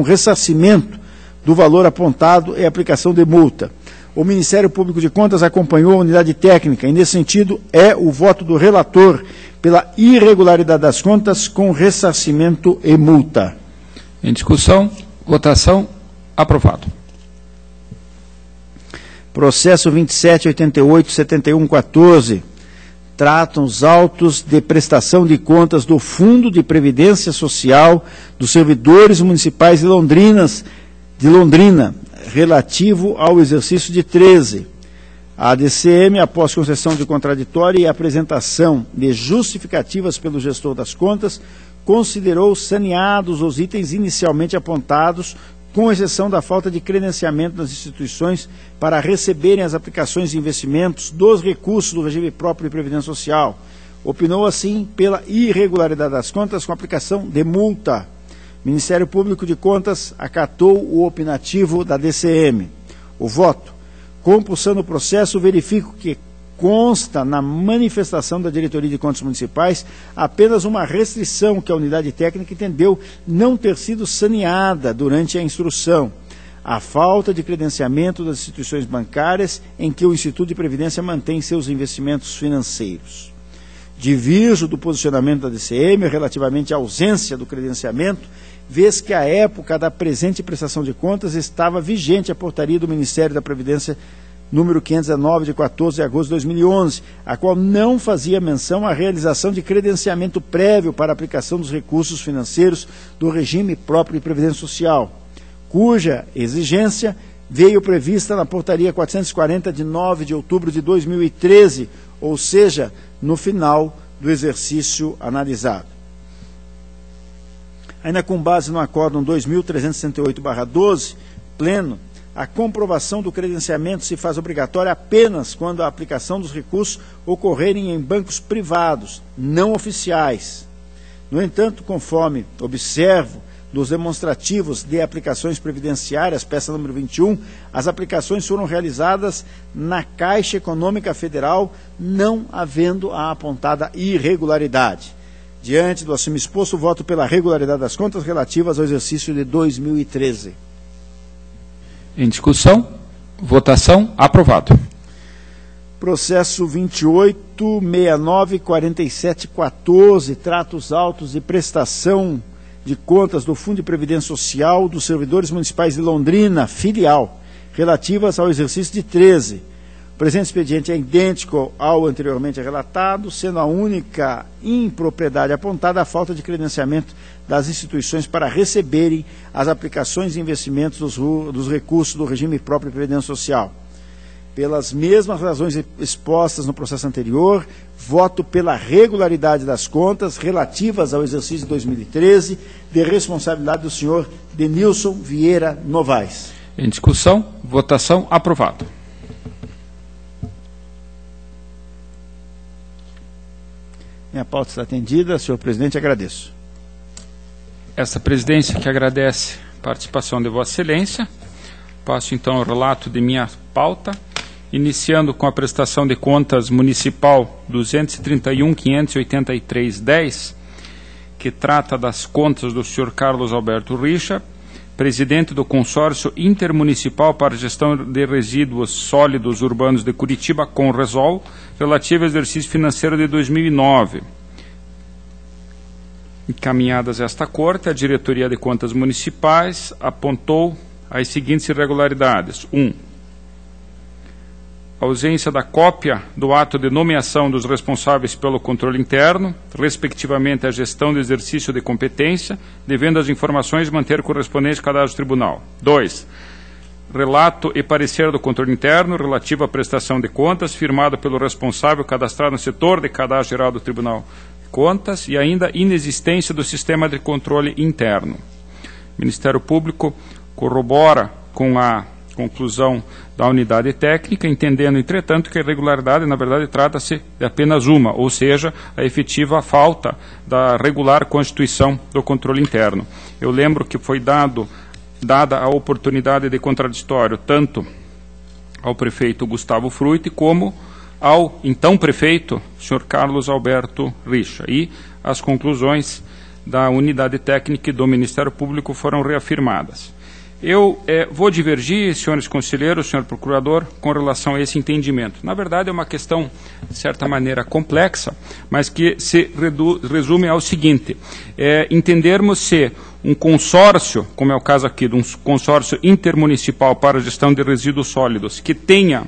ressarcimento do valor apontado e aplicação de multa. O Ministério Público de Contas acompanhou a unidade técnica e, nesse sentido, é o voto do relator pela irregularidade das contas com ressarcimento e multa. Em discussão, votação, aprovado. Processo 2788-7114. Tratam os autos de prestação de contas do Fundo de Previdência Social dos servidores municipais de Londrina, relativo ao exercício de 13. A DCM, após concessão de contraditório e apresentação de justificativas pelo gestor das contas, considerou saneados os itens inicialmente apontados, com exceção da falta de credenciamento das instituições para receberem as aplicações de investimentos dos recursos do regime próprio de Previdência Social. Opinou, assim, pela irregularidade das contas com aplicação de multa. Ministério Público de Contas acatou o opinativo da DCM. O voto. Compulsando o processo, verifico que consta na manifestação da Diretoria de Contas Municipais apenas uma restrição que a unidade técnica entendeu não ter sido saneada durante a instrução. A falta de credenciamento das instituições bancárias em que o Instituto de Previdência mantém seus investimentos financeiros. Divirjo do posicionamento da DCM relativamente à ausência do credenciamento, vez que à época da presente prestação de contas estava vigente a portaria do Ministério da Previdência número 519, de 14 de agosto de 2011, a qual não fazia menção à realização de credenciamento prévio para a aplicação dos recursos financeiros do regime próprio de Previdência Social, cuja exigência veio prevista na portaria 440, de 9 de outubro de 2013, ou seja, no final do exercício analisado. Ainda com base no Acórdão 2368/12, pleno, a comprovação do credenciamento se faz obrigatória apenas quando a aplicação dos recursos ocorrerem em bancos privados, não oficiais. No entanto, conforme observo dos demonstrativos de aplicações previdenciárias, peça número 21, as aplicações foram realizadas na Caixa Econômica Federal, não havendo a apontada irregularidade. Diante do acima exposto, voto pela regularidade das contas relativas ao exercício de 2013. Em discussão, votação, aprovado. Processo 28694714, trata os autos de prestação de contas do Fundo de Previdência Social dos servidores municipais de Londrina, filial, relativas ao exercício de 13. O presente expediente é idêntico ao anteriormente relatado, sendo a única impropriedade apontada a falta de credenciamento das instituições para receberem as aplicações e investimentos dos recursos do regime próprio de Previdência Social. Pelas mesmas razões expostas no processo anterior, voto pela regularidade das contas relativas ao exercício de 2013, de responsabilidade do senhor Denilson Vieira Novaes. Em discussão, votação, aprovado. Minha pauta está atendida. Senhor presidente, agradeço. Essa presidência que agradece a participação de Vossa Excelência. Passo então o relato de minha pauta, iniciando com a prestação de contas municipal 231.583.10, que trata das contas do senhor Carlos Alberto Richa, presidente do Consórcio Intermunicipal para a Gestão de Resíduos Sólidos Urbanos de Curitiba, Conresol, relativo ao exercício financeiro de 2009. Encaminhadas esta corte, a Diretoria de Contas Municipais apontou as seguintes irregularidades. 1. Ausência da cópia do ato de nomeação dos responsáveis pelo controle interno, respectivamente a gestão do exercício de competência, devendo as informações manter correspondente cadastro tribunal. 2. Relato e parecer do controle interno relativo à prestação de contas, firmado pelo responsável cadastrado no setor de cadastro geral do Tribunal de Contas, e ainda inexistência do sistema de controle interno. O Ministério Público corrobora com a conclusão da unidade técnica, entendendo, entretanto, que a irregularidade, na verdade, trata-se de apenas uma, ou seja, a efetiva falta da regular constituição do controle interno. Eu lembro que foi dada a oportunidade de contraditório tanto ao prefeito Gustavo Frutti como ao então prefeito, senhor Carlos Alberto Richa, e as conclusões da unidade técnica e do Ministério Público foram reafirmadas. Eu vou divergir, senhores conselheiros, senhor procurador, com relação a esse entendimento. Na verdade, é uma questão, de certa maneira, complexa, mas que se resume ao seguinte: entendermos se um consórcio, como é o caso aqui, de um consórcio intermunicipal para a gestão de resíduos sólidos, que tenha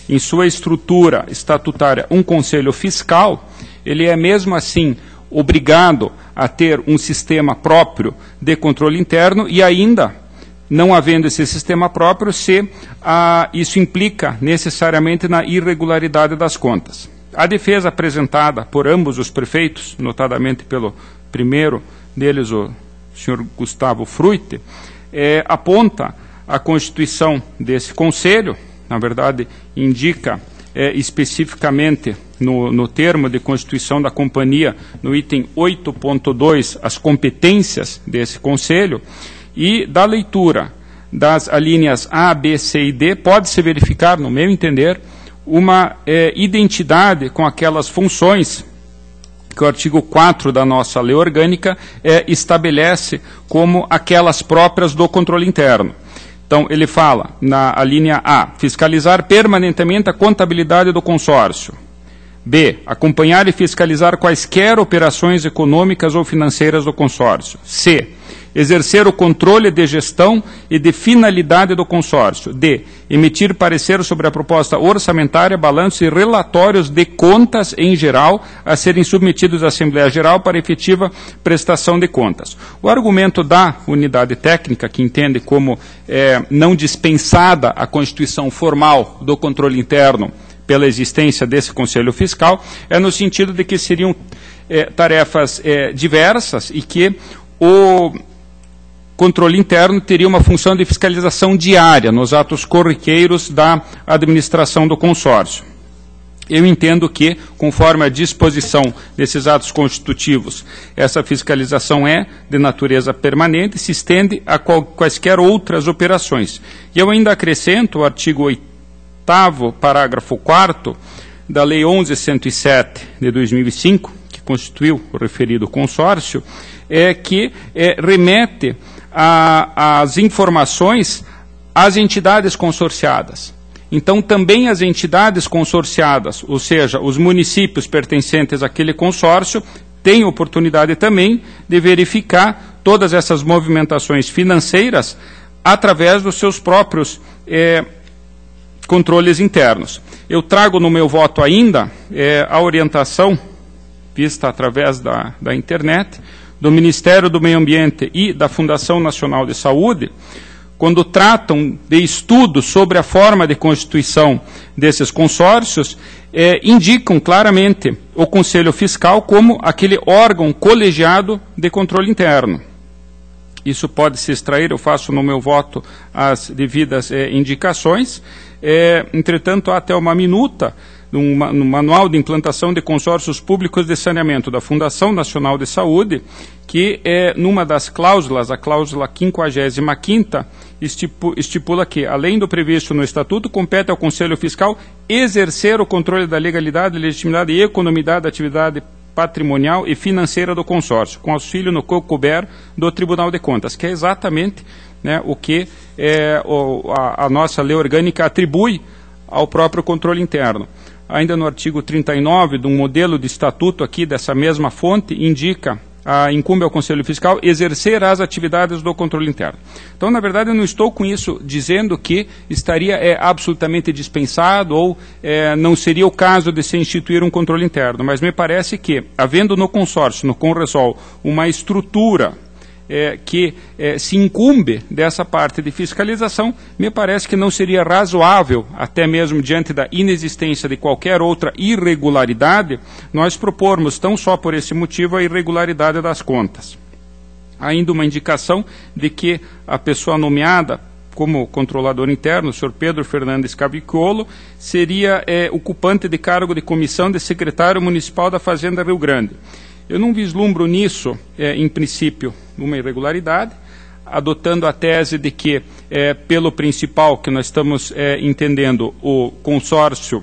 em sua estrutura estatutária um conselho fiscal, ele é mesmo assim obrigado a ter um sistema próprio de controle interno e ainda, não havendo esse sistema próprio, isso implica necessariamente na irregularidade das contas. A defesa apresentada por ambos os prefeitos, notadamente pelo primeiro deles, o senhor Gustavo Frutti, aponta a constituição desse conselho, na verdade indica especificamente no termo de constituição da companhia, no item 8.2, as competências desse conselho, e da leitura das alíneas A, B, C e D, pode-se verificar, no meu entender, uma identidade com aquelas funções que o artigo 4 da nossa lei orgânica estabelece como aquelas próprias do controle interno. Então, ele fala, na alínea A, fiscalizar permanentemente a contabilidade do consórcio. B, acompanhar e fiscalizar quaisquer operações econômicas ou financeiras do consórcio. C, exercer o controle de gestão e de finalidade do consórcio. D, emitir parecer sobre a proposta orçamentária, balanços e relatórios de contas em geral a serem submetidos à Assembleia Geral para efetiva prestação de contas. O argumento da unidade técnica, que entende como não dispensada a constituição formal do controle interno pela existência desse Conselho Fiscal, é no sentido de que seriam tarefas diversas e que o controle interno teria uma função de fiscalização diária nos atos corriqueiros da administração do consórcio. Eu entendo que, conforme a disposição desses atos constitutivos, essa fiscalização é de natureza permanente e se estende a quaisquer outras operações. E eu ainda acrescento o artigo 8º, parágrafo 4º, da Lei 11.107 de 2005, que constituiu o referido consórcio, que remete as informações às entidades consorciadas. Então, também as entidades consorciadas, ou seja, os municípios pertencentes àquele consórcio, têm oportunidade também de verificar todas essas movimentações financeiras através dos seus próprios controles internos. Eu trago no meu voto ainda a orientação, vista através da internet, do Ministério do Meio Ambiente e da Fundação Nacional de Saúde, quando tratam de estudos sobre a forma de constituição desses consórcios, indicam claramente o Conselho Fiscal como aquele órgão colegiado de controle interno. Isso pode se extrair, eu faço no meu voto as devidas indicações, entretanto há até uma minuta no Manual de Implantação de Consórcios Públicos de Saneamento da Fundação Nacional de Saúde, que numa das cláusulas, a cláusula 55ª, estipula que, além do previsto no Estatuto, compete ao Conselho Fiscal exercer o controle da legalidade, legitimidade e economidade da atividade patrimonial e financeira do consórcio, com auxílio no que couber do Tribunal de Contas, que é exatamente o que a nossa lei orgânica atribui ao próprio controle interno. Ainda no artigo 39, de um modelo de estatuto aqui dessa mesma fonte, indica incumbe ao Conselho Fiscal exercer as atividades do controle interno. Então, na verdade, eu não estou com isso dizendo que estaria absolutamente dispensado ou não seria o caso de se instituir um controle interno, mas me parece que, havendo no consórcio, no Conresol, uma estrutura que se incumbe dessa parte de fiscalização, me parece que não seria razoável, até mesmo diante da inexistência de qualquer outra irregularidade, nós propormos, tão só por esse motivo, a irregularidade das contas. Ainda uma indicação de que a pessoa nomeada como controlador interno, o senhor Pedro Fernandes Cavicchiolo, seria ocupante de cargo de comissão de secretário municipal da Fazenda Rio Grande. Eu não vislumbro nisso, em princípio, uma irregularidade, adotando a tese de que, pelo principal que nós estamos entendendo, o consórcio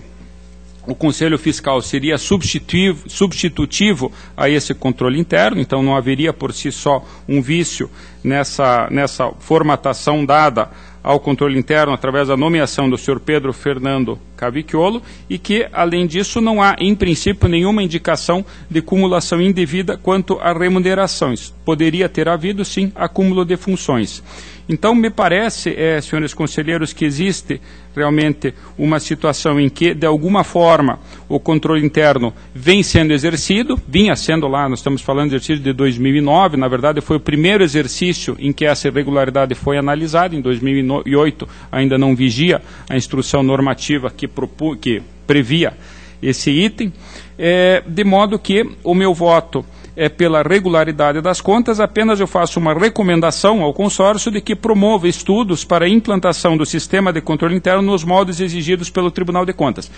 o Conselho Fiscal seria substitutivo a esse controle interno, então não haveria por si só um vício nessa formatação dada ao controle interno através da nomeação do senhor Pedro Fernando Cavicchiolo, e que, além disso, não há, em princípio, nenhuma indicação de cumulação indevida quanto a remunerações. Poderia ter havido, sim, acúmulo de funções. Então, me parece, senhores conselheiros, que existe realmente uma situação em que, de alguma forma, o controle interno vem sendo exercido, vinha sendo lá, nós estamos falando de exercício de 2009, na verdade foi o primeiro exercício em que essa irregularidade foi analisada, em 2008 ainda não vigia a instrução normativa que previa esse item, de modo que o meu voto é pela regularidade das contas. Apenas eu faço uma recomendação ao consórcio de que promova estudos para a implantação do sistema de controle interno nos moldes exigidos pelo Tribunal de Contas.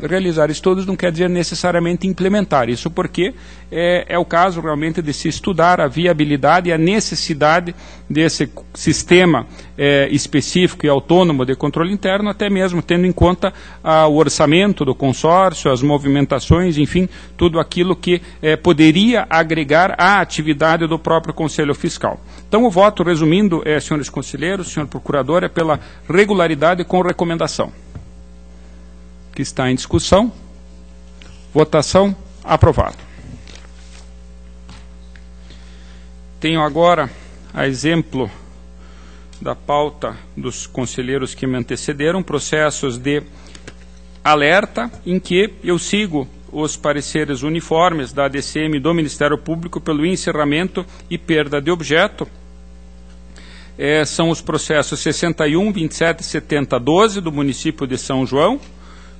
Realizar estudos não quer dizer necessariamente implementar, isso porque é o caso realmente de se estudar a viabilidade e a necessidade desse sistema específico e autônomo de controle interno, até mesmo tendo em conta o orçamento do consórcio, as movimentações, enfim, tudo aquilo que poderia agregar à atividade do próprio Conselho Fiscal. Então, o voto, resumindo, senhores conselheiros, senhor procurador, é pela regularidade com recomendação. Que está em discussão. Votação. Aprovado. Tenho agora, a exemplo da pauta dos conselheiros que me antecederam, processos de alerta, em que eu sigo os pareceres uniformes da ADCM do Ministério Público pelo encerramento e perda de objeto. São os processos 61, 27 e 70, 12 do município de São João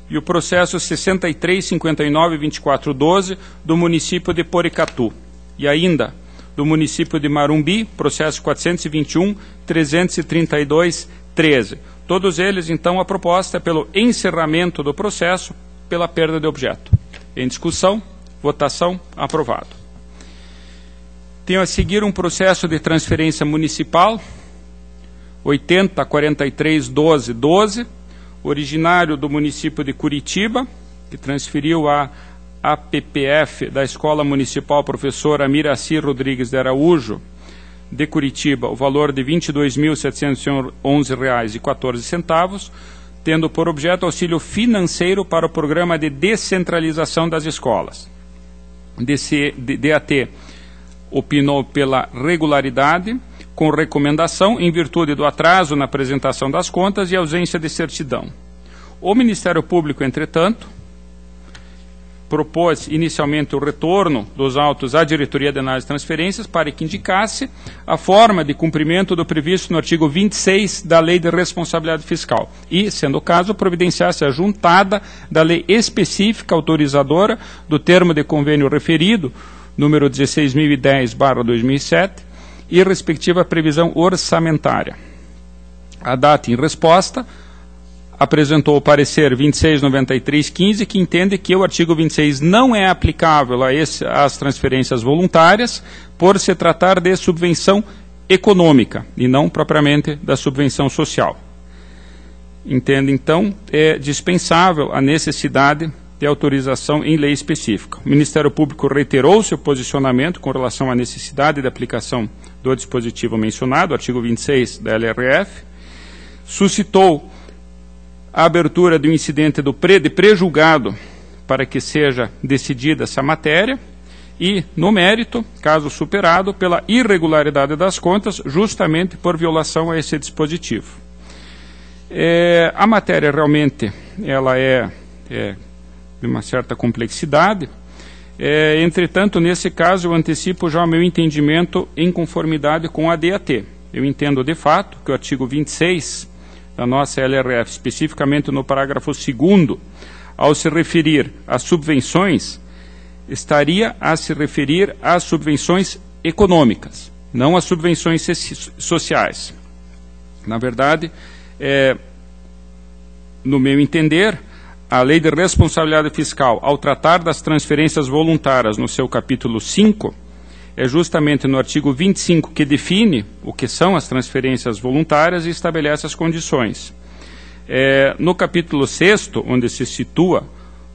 e o processo 63, 59 e 24, 12 do município de Poricatu. E ainda do município de Marumbi, processo 421, 332, 13. Todos eles, então, a proposta é pelo encerramento do processo pela perda de objeto. Em discussão, votação, aprovado. Tenho a seguir um processo de transferência municipal, 80431212, originário do município de Curitiba, que transferiu a APPF da Escola Municipal Professora Miraci Rodrigues de Araújo, de Curitiba, o valor de R$ 22.711,14, tendo por objeto auxílio financeiro para o programa de descentralização das escolas. DAT opinou pela regularidade, com recomendação, em virtude do atraso na apresentação das contas e ausência de certidão. O Ministério Público, entretanto, propôs inicialmente o retorno dos autos à Diretoria de Análise de Transferências para que indicasse a forma de cumprimento do previsto no artigo 26 da Lei de Responsabilidade Fiscal e, sendo o caso, providenciasse a juntada da lei específica autorizadora do termo de convênio referido, número 16.010/2007, e respectiva previsão orçamentária. A DAT, em resposta, apresentou o parecer 269315, que entende que o artigo 26 não é aplicável às transferências voluntárias, por se tratar de subvenção econômica, e não propriamente da subvenção social. Entende, então, dispensável a necessidade de autorização em lei específica. O Ministério Público reiterou seu posicionamento com relação à necessidade de aplicação do dispositivo mencionado, artigo 26 da LRF, suscitou a abertura de um incidente de pré-julgado para que seja decidida essa matéria e, no mérito, caso superado, pela irregularidade das contas, justamente por violação a esse dispositivo. A matéria realmente ela é de uma certa complexidade, entretanto, nesse caso, eu antecipo já o meu entendimento em conformidade com a DAT. Eu entendo, de fato, que o artigo 26 da nossa LRF, especificamente no parágrafo 2º, ao se referir às subvenções, estaria a se referir às subvenções econômicas, não às subvenções sociais. Na verdade, no meu entender, a Lei de Responsabilidade Fiscal, ao tratar das transferências voluntárias no seu capítulo 5, é justamente no artigo 25 que define o que são as transferências voluntárias e estabelece as condições. No capítulo 6º, onde se situa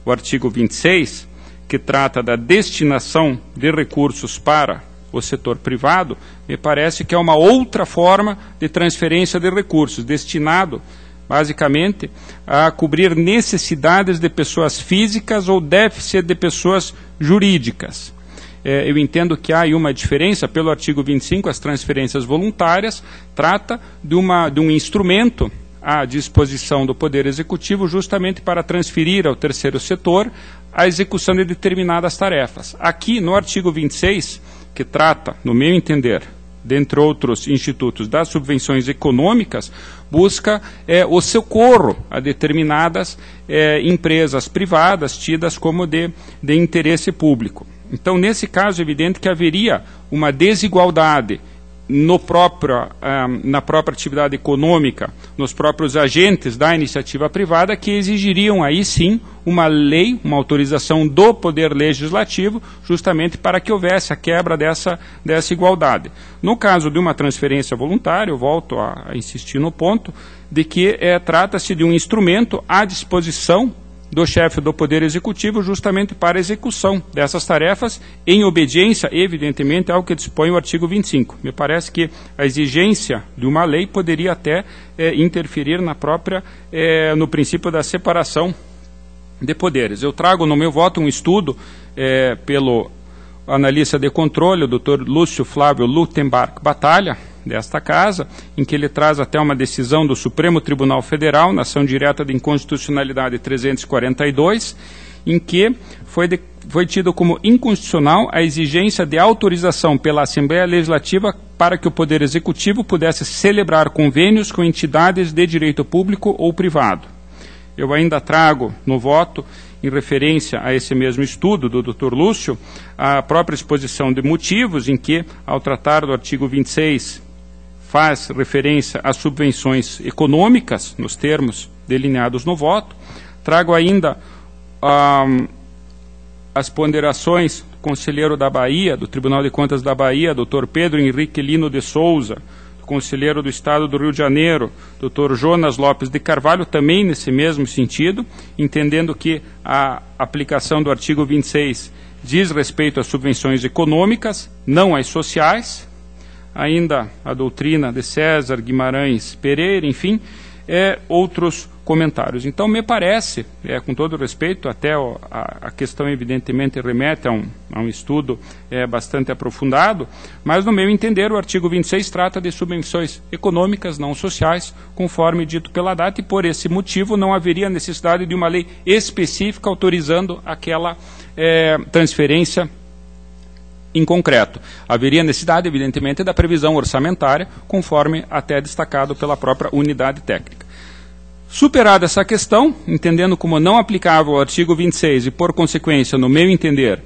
o artigo 26, que trata da destinação de recursos para o setor privado, me parece que é uma outra forma de transferência de recursos, destinado basicamente a cobrir necessidades de pessoas físicas ou déficit de pessoas jurídicas. Eu entendo que há aí uma diferença. Pelo artigo 25, as transferências voluntárias trata de um instrumento à disposição do Poder Executivo justamente para transferir ao terceiro setor a execução de determinadas tarefas. Aqui, no artigo 26, que trata, no meu entender, dentre outros institutos, das subvenções econômicas, busca o socorro a determinadas empresas privadas tidas como de interesse público. Então, nesse caso, é evidente que haveria uma desigualdade na própria atividade econômica, nos próprios agentes da iniciativa privada, que exigiriam aí sim uma lei, uma autorização do Poder Legislativo, justamente para que houvesse a quebra dessa igualdade. No caso de uma transferência voluntária, eu volto a insistir no ponto de que trata-se de um instrumento à disposição do chefe do Poder Executivo justamente para a execução dessas tarefas em obediência, evidentemente, ao que dispõe o artigo 25. Me parece que a exigência de uma lei poderia até interferir no princípio da separação de poderes. Eu trago no meu voto um estudo pelo analista de controle, o Dr. Lúcio Flávio Lutembark Batalha, desta casa, em que ele traz até uma decisão do Supremo Tribunal Federal, na ação direta de inconstitucionalidade 342, em que foi tido como inconstitucional a exigência de autorização pela Assembleia Legislativa para que o Poder Executivo pudesse celebrar convênios com entidades de direito público ou privado. Eu ainda trago no voto, em referência a esse mesmo estudo do Dr. Lúcio, a própria exposição de motivos em que, ao tratar do artigo 26, faz referência às subvenções econômicas, nos termos delineados no voto. Trago ainda as ponderações do conselheiro da Bahia, do Tribunal de Contas da Bahia, Dr. Pedro Henrique Lino de Souza, do conselheiro do Estado do Rio de Janeiro, Dr. Jonas Lopes de Carvalho, também nesse mesmo sentido, entendendo que a aplicação do artigo 26 diz respeito às subvenções econômicas, não às sociais. Ainda a doutrina de César Guimarães Pereira, enfim, outros comentários. Então, me parece, com todo respeito, até a questão evidentemente remete a um estudo bastante aprofundado, mas no meu entender o artigo 26 trata de subvenções econômicas, não sociais, conforme dito pela data, e por esse motivo não haveria necessidade de uma lei específica autorizando aquela transferência em concreto. Haveria necessidade, evidentemente, da previsão orçamentária, conforme até destacado pela própria unidade técnica. Superada essa questão, entendendo como não aplicável o artigo 26 e, por consequência, no meu entender,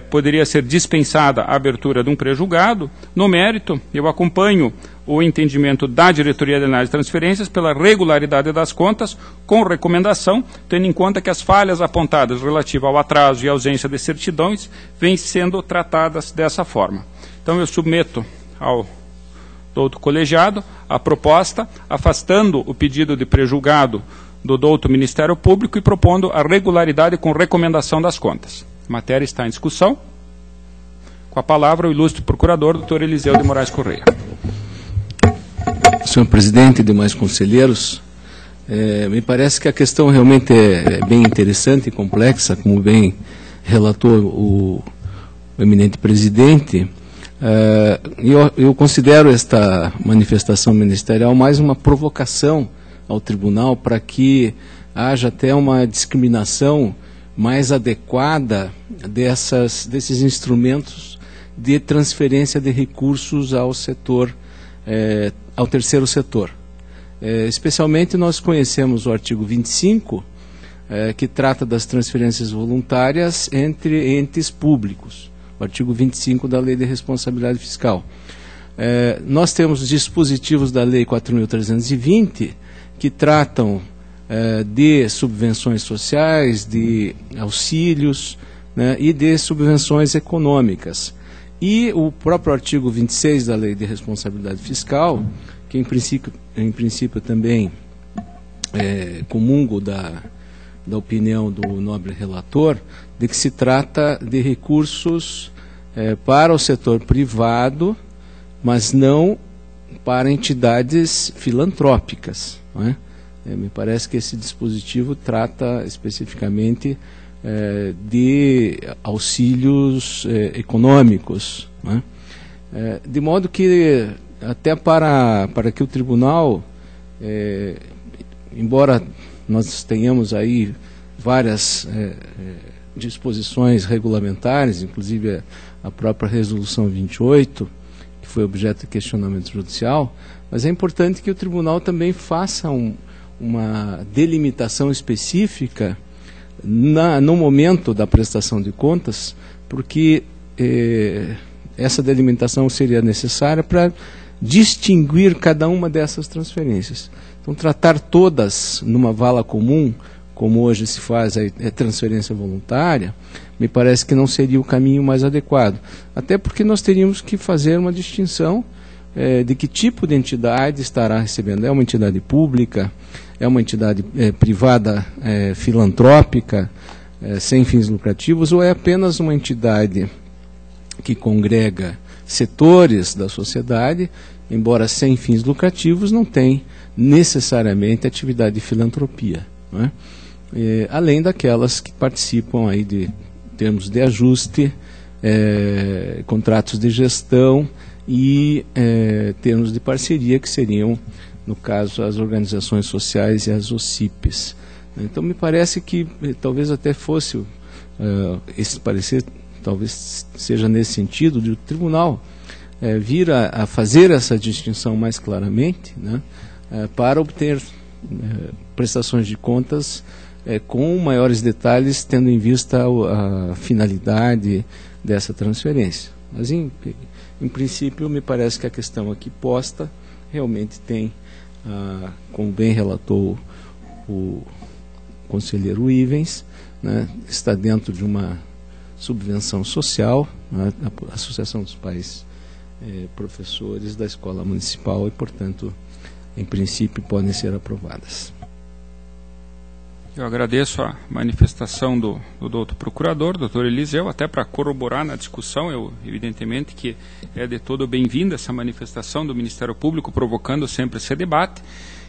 poderia ser dispensada a abertura de um pré-julgado, no mérito, eu acompanho o entendimento da Diretoria de Análise de Transferências pela regularidade das contas, com recomendação, tendo em conta que as falhas apontadas relativas ao atraso e ausência de certidões vêm sendo tratadas dessa forma. Então, eu submeto ao douto colegiado a proposta, afastando o pedido de pré-julgado do douto Ministério Público e propondo a regularidade com recomendação das contas. A matéria está em discussão. Com a palavra, o ilustre procurador, doutor Eliseu de Moraes Correia. Senhor presidente e demais conselheiros, me parece que a questão realmente é bem interessante e complexa, como bem relatou o eminente presidente. Eu considero esta manifestação ministerial mais uma provocação ao tribunal para que haja até uma discriminação mais adequada desses instrumentos de transferência de recursos ao setor, ao terceiro setor. Especialmente nós conhecemos o artigo 25, que trata das transferências voluntárias entre entes públicos, o artigo 25 da Lei de Responsabilidade Fiscal. Nós temos dispositivos da Lei 4.320 que tratam de subvenções sociais, de auxílios, né, e de subvenções econômicas. E o próprio artigo 26 da Lei de Responsabilidade Fiscal, que em princípio também comungo da opinião do nobre relator, de que se trata de recursos para o setor privado, mas não para entidades filantrópicas, não é? Me parece que esse dispositivo trata especificamente de auxílios econômicos, não é? De modo que até para que o tribunal, embora nós tenhamos aí várias disposições regulamentares, inclusive a própria resolução 28, que foi objeto de questionamento judicial, mas é importante que o tribunal também faça uma delimitação específica no momento da prestação de contas, porque essa delimitação seria necessária para distinguir cada uma dessas transferências. Então, tratar todas numa vala comum, como hoje se faz a transferência voluntária, me parece que não seria o caminho mais adequado. Até porque nós teríamos que fazer uma distinção de que tipo de entidade estará recebendo. É uma entidade pública, é uma entidade privada filantrópica, sem fins lucrativos, ou é apenas uma entidade que congrega setores da sociedade, embora sem fins lucrativos, não tem necessariamente atividade de filantropia, não é? Além daquelas que participam aí de termos de ajuste, contratos de gestão e termos de parceria, que seriam, no caso, as organizações sociais e as OCIPs. Então, me parece que talvez até fosse, esse parecer talvez seja nesse sentido, de o tribunal vir a fazer essa distinção mais claramente, né, para obter prestações de contas com maiores detalhes, tendo em vista a finalidade dessa transferência. Mas, em princípio, me parece que a questão aqui posta realmente tem, como bem relatou o conselheiro Ivens, né, está dentro de uma subvenção social, né, a Associação dos Pais Professores da Escola Municipal, e, portanto, em princípio, podem ser aprovadas. Eu agradeço a manifestação do doutor procurador, doutor Eliseu, até para corroborar na discussão. Evidentemente que é de todo bem-vinda essa manifestação do Ministério Público, provocando sempre esse debate.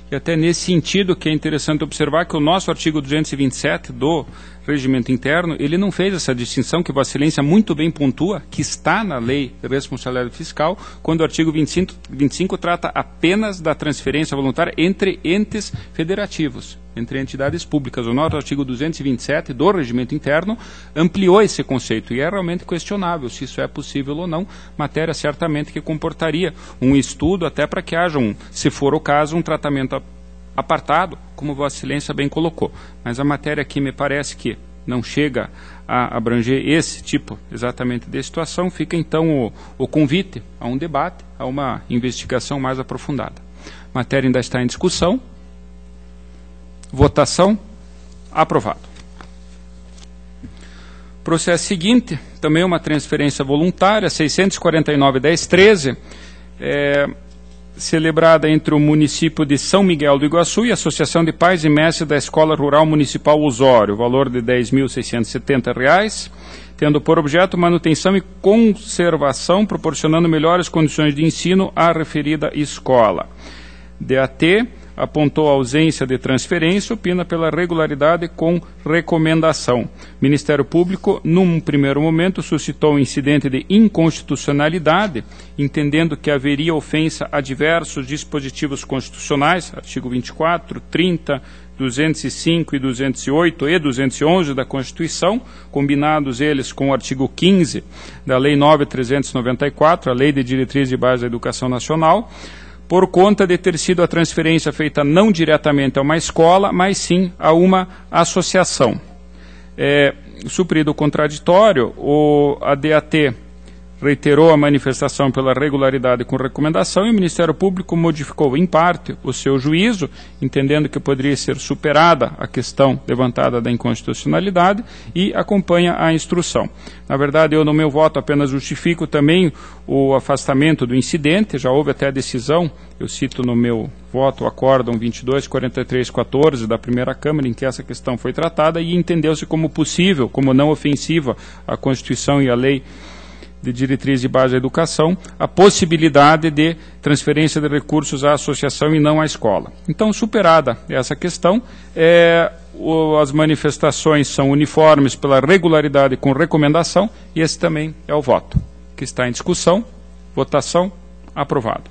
E até nesse sentido que é interessante observar que o nosso artigo 227 do Regimento Interno, ele não fez essa distinção que Vossa Excelência muito bem pontua, que está na Lei de Responsabilidade Fiscal, quando o artigo 25 trata apenas da transferência voluntária entre entes federativos, entre entidades públicas. O nosso artigo 227 do Regimento Interno ampliou esse conceito, e é realmente questionável se isso é possível ou não, matéria certamente que comportaria um estudo até para que haja, se for o caso, um tratamento apartado, como Vossa Excelência bem colocou. Mas a matéria aqui me parece que não chega a abranger esse tipo exatamente de situação. Fica então o convite a um debate, a uma investigação mais aprofundada. A matéria ainda está em discussão. Votação. Aprovado. Processo seguinte, também uma transferência voluntária, 649.1013, celebrada entre o município de São Miguel do Iguaçu e a Associação de Pais e Mestres da Escola Rural Municipal Osório, valor de R$ 10.670, tendo por objeto manutenção e conservação, proporcionando melhores condições de ensino à referida escola. DAT apontou a ausência de transferência, opina pela regularidade com recomendação. Ministério Público, num primeiro momento, suscitou um incidente de inconstitucionalidade, entendendo que haveria ofensa a diversos dispositivos constitucionais, artigo 24, 30, 205 e 208 e 211 da Constituição, combinados eles com o artigo 15 da Lei 9.394, a Lei de Diretrizes de Base da Educação Nacional, por conta de ter sido a transferência feita não diretamente a uma escola, mas sim a uma associação. Suprido o contraditório, a DAT reiterou a manifestação pela regularidade com recomendação e o Ministério Público modificou em parte o seu juízo, entendendo que poderia ser superada a questão levantada da inconstitucionalidade e acompanha a instrução. Na verdade, eu no meu voto apenas justifico também o afastamento do incidente, já houve até a decisão, eu cito no meu voto o acórdão 224314 da primeira Câmara, em que essa questão foi tratada e entendeu-se como possível, como não ofensiva à Constituição e à lei de diretriz de base da educação, a possibilidade de transferência de recursos à associação e não à escola. Então, superada essa questão, as manifestações são uniformes pela regularidade com recomendação e esse também é o voto, que está em discussão, votação, aprovado.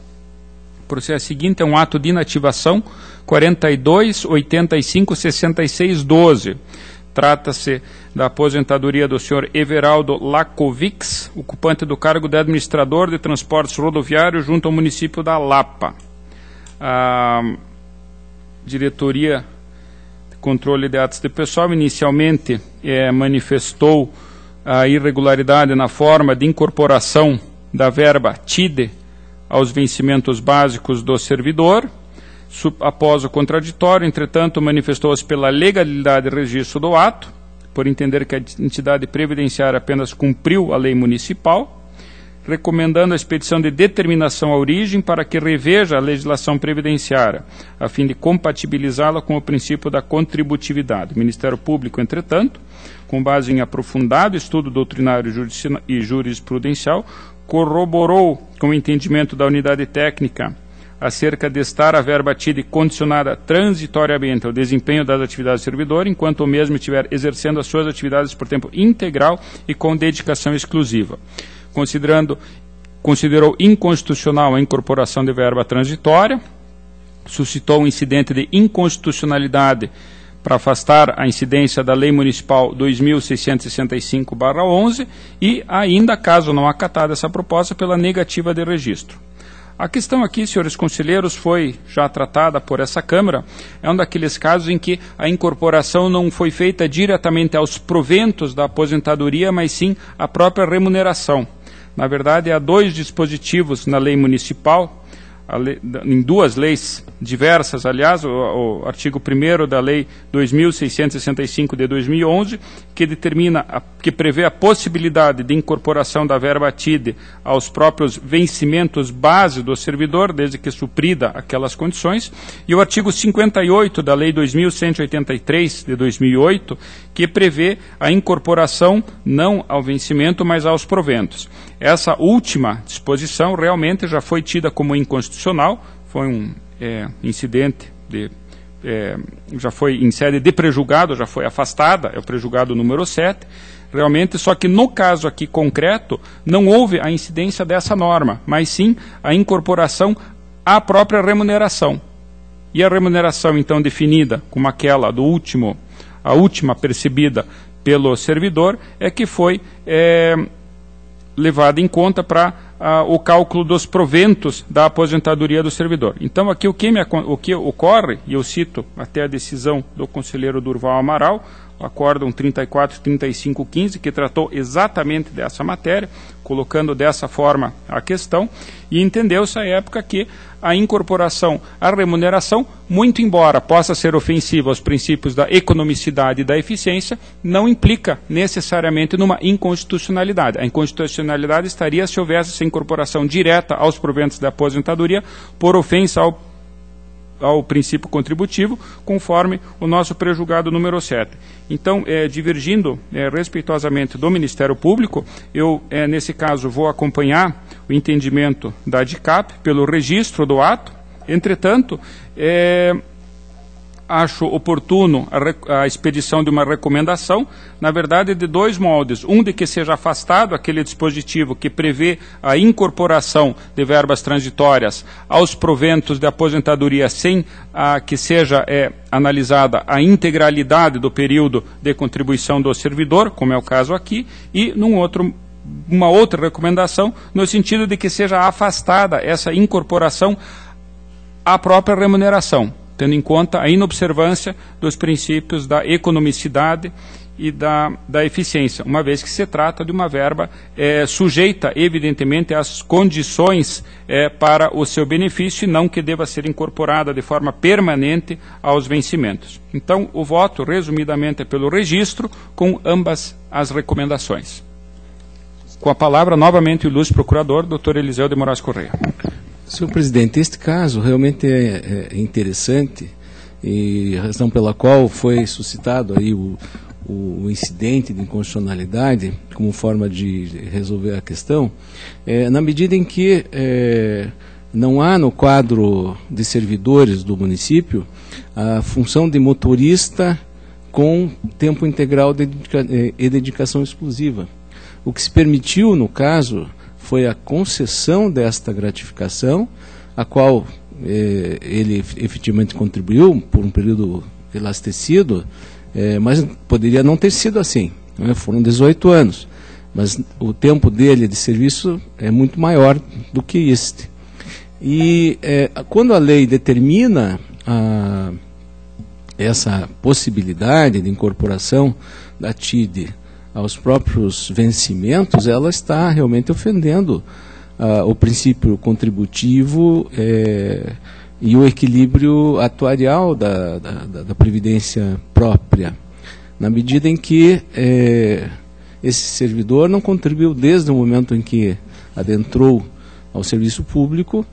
O processo seguinte é um ato de inativação 42856612. Trata-se da aposentadoria do senhor Everaldo Lakovics, ocupante do cargo de administrador de transportes rodoviários junto ao município da Lapa. A diretoria de controle de atos de pessoal inicialmente manifestou a irregularidade na forma de incorporação da verba TIDE aos vencimentos básicos do servidor. Após o contraditório, entretanto, manifestou-se pela legalidade de registro do ato, por entender que a entidade previdenciária apenas cumpriu a lei municipal, recomendando a expedição de determinação à origem para que reveja a legislação previdenciária, a fim de compatibilizá-la com o princípio da contributividade. O Ministério Público, entretanto, com base em aprofundado estudo doutrinário e jurisprudencial, corroborou com o entendimento da unidade técnica acerca de estar a verba TIDE condicionada transitoriamente ao desempenho das atividades do servidor, enquanto o mesmo estiver exercendo as suas atividades por tempo integral e com dedicação exclusiva. Considerou inconstitucional a incorporação de verba transitória, suscitou um incidente de inconstitucionalidade para afastar a incidência da Lei Municipal 2665/11 e ainda, caso não acatada essa proposta, pela negativa de registro. A questão aqui, senhores conselheiros, foi já tratada por essa Câmara, é um daqueles casos em que a incorporação não foi feita diretamente aos proventos da aposentadoria, mas sim à própria remuneração. Na verdade, há dois dispositivos na lei municipal, em duas leis diversas, aliás, o artigo 1º da Lei 2665 de 2011, que prevê a possibilidade de incorporação da verba TIDE aos próprios vencimentos base do servidor, desde que suprida aquelas condições, e o artigo 58 da Lei 2183 de 2008, que prevê a incorporação não ao vencimento, mas aos proventos. Essa última disposição realmente já foi tida como inconstitucional, foi um incidente, já foi em sede de prejulgado, já foi afastada, é o prejulgado número 7, realmente, só que no caso aqui concreto, não houve a incidência dessa norma, mas sim a incorporação à própria remuneração. E a remuneração, então, definida como aquela do último, a última percebida pelo servidor, é que foi levada em conta para o cálculo dos proventos da aposentadoria do servidor. Então, aqui o que ocorre, e eu cito até a decisão do conselheiro Durval Amaral, o acórdão 343515, que tratou exatamente dessa matéria, colocando dessa forma a questão, e entendeu-se à época que a incorporação à remuneração, muito embora possa ser ofensiva aos princípios da economicidade e da eficiência, não implica necessariamente numa inconstitucionalidade. A inconstitucionalidade estaria se houvesse essa incorporação direta aos proventos da aposentadoria por ofensa ao princípio contributivo, conforme o nosso prejulgado número 7. Então, divergindo respeitosamente do Ministério Público, eu, nesse caso, vou acompanhar o entendimento da ADICAP pelo registro do ato. Entretanto, acho oportuno a expedição de uma recomendação, na verdade, de dois moldes. Um, de que seja afastado aquele dispositivo que prevê a incorporação de verbas transitórias aos proventos de aposentadoria sem que seja analisada a integralidade do período de contribuição do servidor, como é o caso aqui, e uma outra recomendação no sentido de que seja afastada essa incorporação à própria remuneração, tendo em conta a inobservância dos princípios da economicidade e da eficiência, uma vez que se trata de uma verba sujeita, evidentemente, às condições para o seu benefício e não que deva ser incorporada de forma permanente aos vencimentos. Então, o voto, resumidamente, é pelo registro, com ambas as recomendações. Com a palavra, novamente, o ilustre procurador, Dr. Eliseu de Moraes Correia. Senhor presidente, este caso realmente é interessante, e a razão pela qual foi suscitado aí o incidente de inconstitucionalidade como forma de resolver a questão, na medida em que não há no quadro de servidores do município a função de motorista com tempo integral e dedicação exclusiva. O que se permitiu, no caso, foi a concessão desta gratificação, a qual ele efetivamente contribuiu por um período elastecido, mas poderia não ter sido assim, né? Foram 18 anos, mas o tempo dele de serviço é muito maior do que este. E quando a lei determina essa possibilidade de incorporação da TID aos próprios vencimentos, ela está realmente ofendendo o princípio contributivo e o equilíbrio atuarial da previdência própria, na medida em que esse servidor não contribuiu desde o momento em que adentrou ao serviço público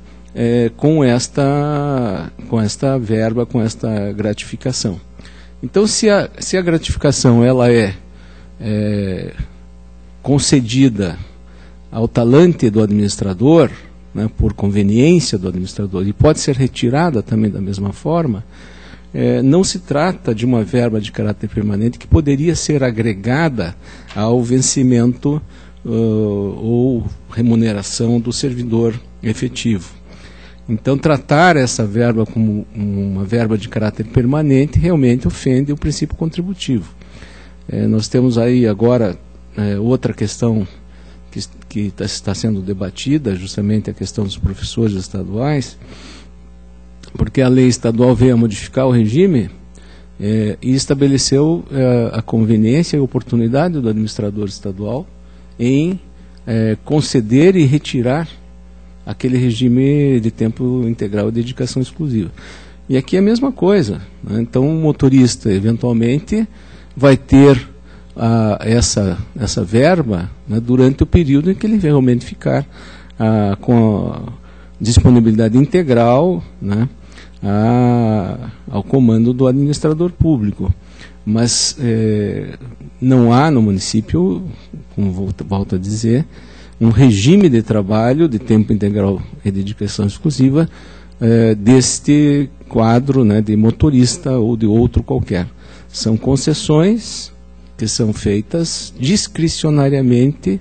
com esta verba, com esta gratificação. Então, se a gratificação ela é concedida ao talante do administrador, né, por conveniência do administrador, e pode ser retirada também da mesma forma, não se trata de uma verba de caráter permanente que poderia ser agregada ao vencimento ou remuneração do servidor efetivo. Então, tratar essa verba como uma verba de caráter permanente realmente ofende o princípio contributivo. Nós temos aí agora outra questão que está sendo debatida, justamente a questão dos professores estaduais, porque a lei estadual veio a modificar o regime e estabeleceu a conveniência e a oportunidade do administrador estadual em conceder e retirar aquele regime de tempo integral e dedicação exclusiva. E aqui é a mesma coisa, né? Então o motorista eventualmente vai ter essa verba, né, durante o período em que ele realmente ficar com a disponibilidade integral, né, ao comando do administrador público. Mas não há no município, como volto a dizer, um regime de trabalho de tempo integral e dedicação exclusiva deste quadro, né, de motorista ou de outro qualquer. São concessões que são feitas discricionariamente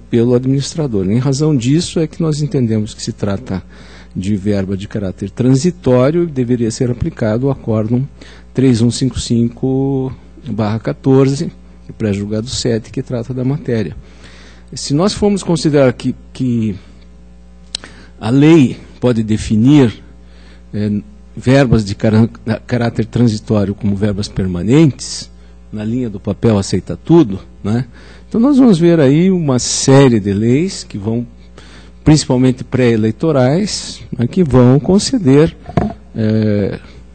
pelo administrador. Em razão disso é que nós entendemos que se trata de verba de caráter transitório e deveria ser aplicado o acórdão 3155/14, o pré-julgado 7, que trata da matéria. Se nós formos considerar que a lei pode definir verbas de caráter transitório como verbas permanentes, na linha do papel aceita tudo, né? Então nós vamos ver aí uma série de leis que vão, principalmente pré-eleitorais, né, que vão conceder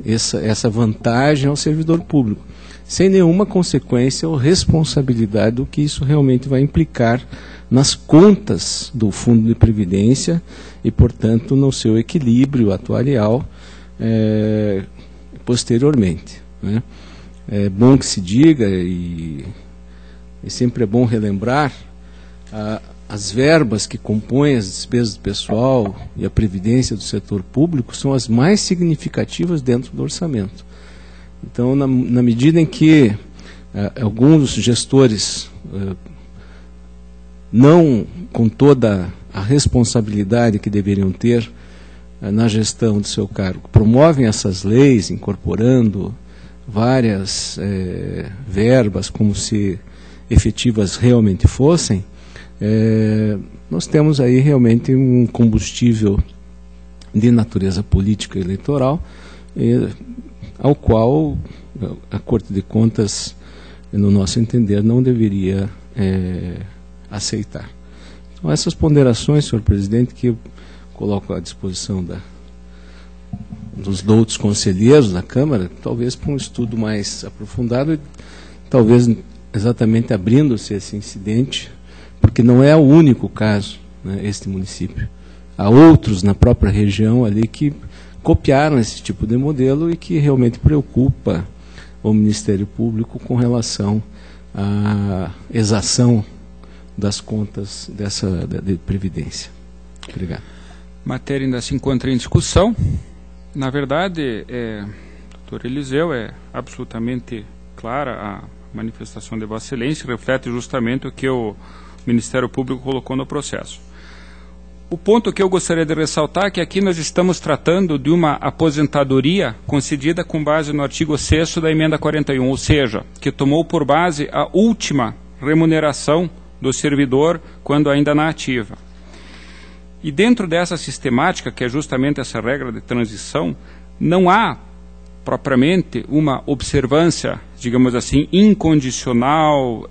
essa vantagem ao servidor público, sem nenhuma consequência ou responsabilidade do que isso realmente vai implicar nas contas do Fundo de Previdência e, portanto, no seu equilíbrio atuarial posteriormente, né? É bom que se diga, e sempre é bom relembrar, as verbas que compõem as despesas do pessoal e a previdência do setor público são as mais significativas dentro do orçamento. Então, na medida em que alguns gestores, não com toda a responsabilidade que deveriam ter na gestão do seu cargo, promovem essas leis, incorporando várias verbas como se efetivas realmente fossem, nós temos aí realmente um combustível de natureza política e eleitoral, ao qual a Corte de Contas no nosso entender, não deveria aceitar. Então, essas ponderações, senhor presidente, que eu coloco à disposição dos outros conselheiros da Câmara, talvez para um estudo mais aprofundado, e talvez exatamente abrindo-se esse incidente, porque não é o único caso, né, este município. Há outros na própria região ali que copiaram esse tipo de modelo e que realmente preocupa o Ministério Público com relação à exação das contas de Previdência. Obrigado. A matéria ainda se encontra em discussão. Na verdade, doutor Eliseu, é absolutamente clara a manifestação de Vossa Excelência, reflete justamente o que o Ministério Público colocou no processo. O ponto que eu gostaria de ressaltar é que aqui nós estamos tratando de uma aposentadoria concedida com base no artigo 6º da emenda 41, ou seja, que tomou por base a última remuneração do servidor quando ainda na ativa. E dentro dessa sistemática, que é justamente essa regra de transição, não há propriamente uma observância, digamos assim, incondicional,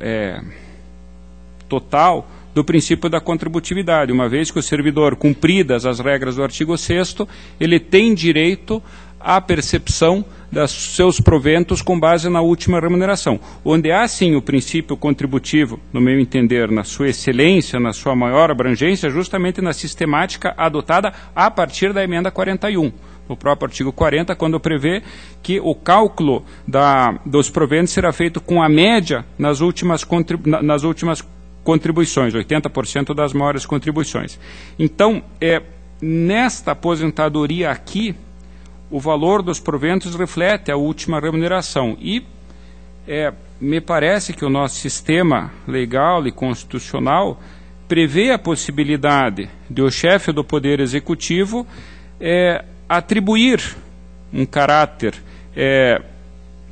total, do princípio da contributividade, uma vez que o servidor, cumpridas as regras do artigo 6º, ele tem direito à percepção dos seus proventos com base na última remuneração. Onde há, sim, o princípio contributivo, no meu entender, na sua excelência, na sua maior abrangência, justamente na sistemática adotada a partir da emenda 41. O próprio artigo 40, quando prevê que o cálculo dos proventos será feito com a média nas últimas contribuições, 80% das maiores contribuições. Então, nesta aposentadoria aqui, o valor dos proventos reflete a última remuneração. E me parece que o nosso sistema legal e constitucional prevê a possibilidade de o chefe do Poder Executivo atribuir um caráter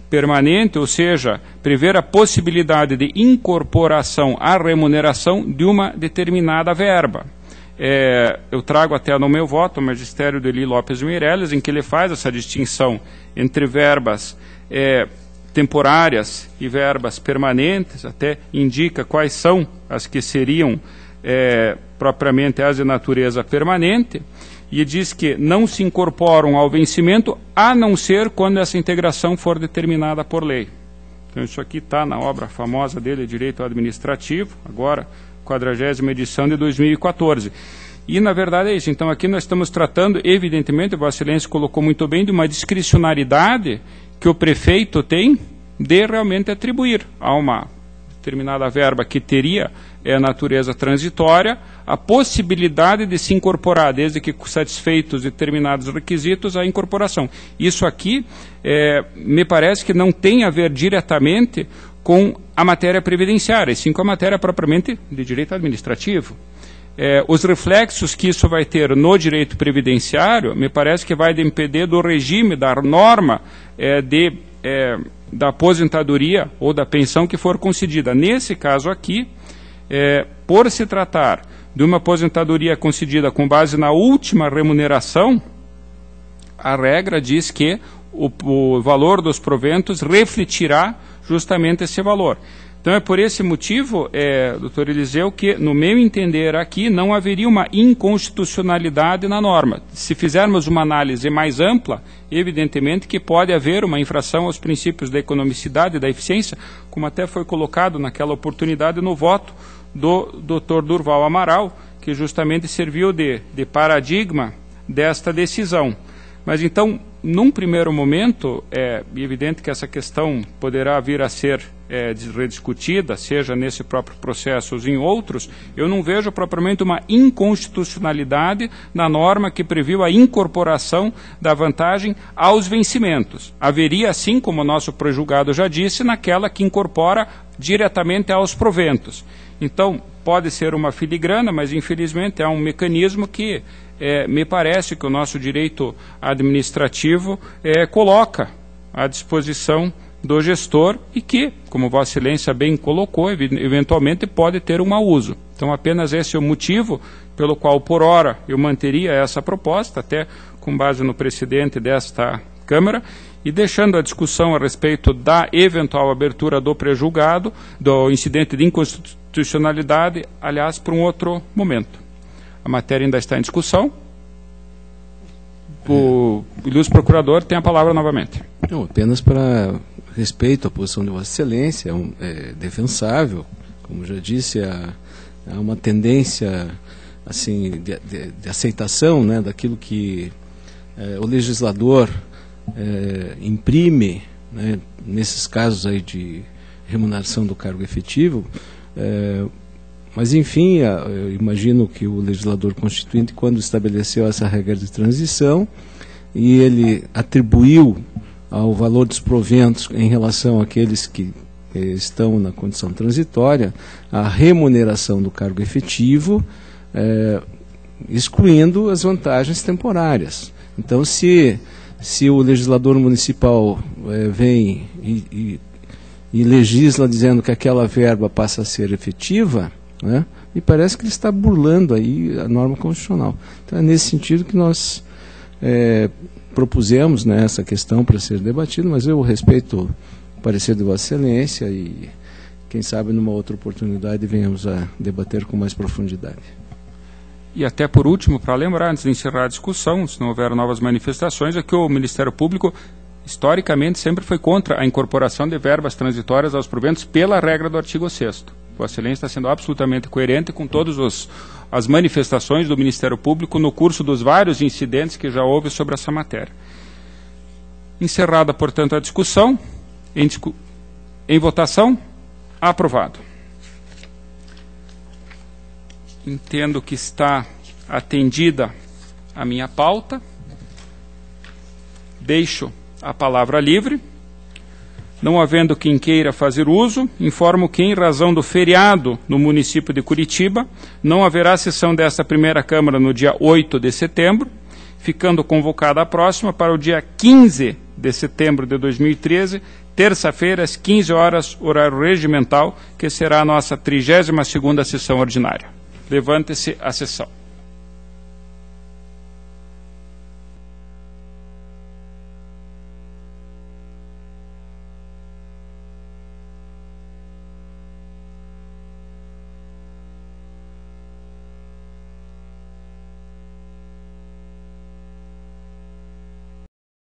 permanente, ou seja, prever a possibilidade de incorporação à remuneração de uma determinada verba. Eu trago até no meu voto o magistério do Eli Lopes Meirelles, em que ele faz essa distinção entre verbas temporárias e verbas permanentes, até indica quais são as que seriam propriamente as de natureza permanente, e diz que não se incorporam ao vencimento, a não ser quando essa integração for determinada por lei. Então isso aqui está na obra famosa dele, Direito Administrativo, agora 40ª edição de 2014. E, na verdade, é isso. Então, aqui nós estamos tratando, evidentemente, Vossa Excelência colocou muito bem, de uma discricionariedade que o prefeito tem de realmente atribuir a uma determinada verba que teria natureza transitória, a possibilidade de se incorporar, desde que satisfeitos determinados requisitos, a incorporação. Isso aqui, me parece que não tem a ver diretamente com a matéria previdenciária, e sim com a matéria propriamente de direito administrativo. Os reflexos que isso vai ter no direito previdenciário, me parece que vai depender do regime, da norma da aposentadoria ou da pensão que for concedida. Nesse caso aqui, por se tratar de uma aposentadoria concedida com base na última remuneração, a regra diz que o valor dos proventos refletirá justamente esse valor. Então é por esse motivo, doutor Eliseu, que no meu entender aqui não haveria uma inconstitucionalidade na norma. Se fizermos uma análise mais ampla, evidentemente que pode haver uma infração aos princípios da economicidade e da eficiência, como até foi colocado naquela oportunidade no voto do Dr. Durval Amaral, que justamente serviu de paradigma desta decisão. Mas então, num primeiro momento, é evidente que essa questão poderá vir a ser rediscutida, seja nesse próprio processo ou em outros. Eu não vejo propriamente uma inconstitucionalidade na norma que previu a incorporação da vantagem aos vencimentos. Haveria, assim como o nosso prejulgado já disse, naquela que incorpora diretamente aos proventos. Então, pode ser uma filigrana, mas infelizmente há um mecanismo que me parece que o nosso direito administrativo coloca à disposição do gestor e que, como Vossa Excelência bem colocou, eventualmente pode ter um mau uso. Então, apenas esse é o motivo pelo qual, por hora, eu manteria essa proposta, até com base no precedente desta Câmara, e deixando a discussão a respeito da eventual abertura do pré-julgado, do incidente de inconstitucionalidade, aliás, para um outro momento. A matéria ainda está em discussão. O ilustre procurador tem a palavra novamente. Não, apenas para respeito à posição de Vossa Excelência, é defensável, como já disse, há uma tendência assim, de aceitação, né, daquilo que o legislador imprime, né, nesses casos aí de remuneração do cargo efetivo, mas enfim, eu imagino que o legislador constituinte, quando estabeleceu essa regra de transição, e ele atribuiu ao valor dos proventos em relação àqueles que estão na condição transitória, a remuneração do cargo efetivo, excluindo as vantagens temporárias. Então, se o legislador municipal vem e legisla dizendo que aquela verba passa a ser efetiva, né, me parece que ele está burlando aí a norma constitucional. Então, é nesse sentido que nós propusemos, né, essa questão para ser debatida, mas eu respeito o parecer de Vossa Excelência e, quem sabe, numa outra oportunidade venhamos a debater com mais profundidade. E até por último, para lembrar, antes de encerrar a discussão, se não houver novas manifestações, é que o Ministério Público, historicamente, sempre foi contra a incorporação de verbas transitórias aos proventos pela regra do artigo 6º. Vossa Excelência está sendo absolutamente coerente com todas as manifestações do Ministério Público no curso dos vários incidentes que já houve sobre essa matéria. Encerrada, portanto, a discussão, em votação, aprovado. Entendo que está atendida a minha pauta. Deixo a palavra livre. Não havendo quem queira fazer uso, informo que, em razão do feriado no município de Curitiba, não haverá sessão desta primeira Câmara no dia 8 de setembro, ficando convocada a próxima para o dia 15 de setembro de 2013, terça-feira, às 15 horas, horário regimental, que será a nossa 32ª sessão ordinária. Levante-se a sessão.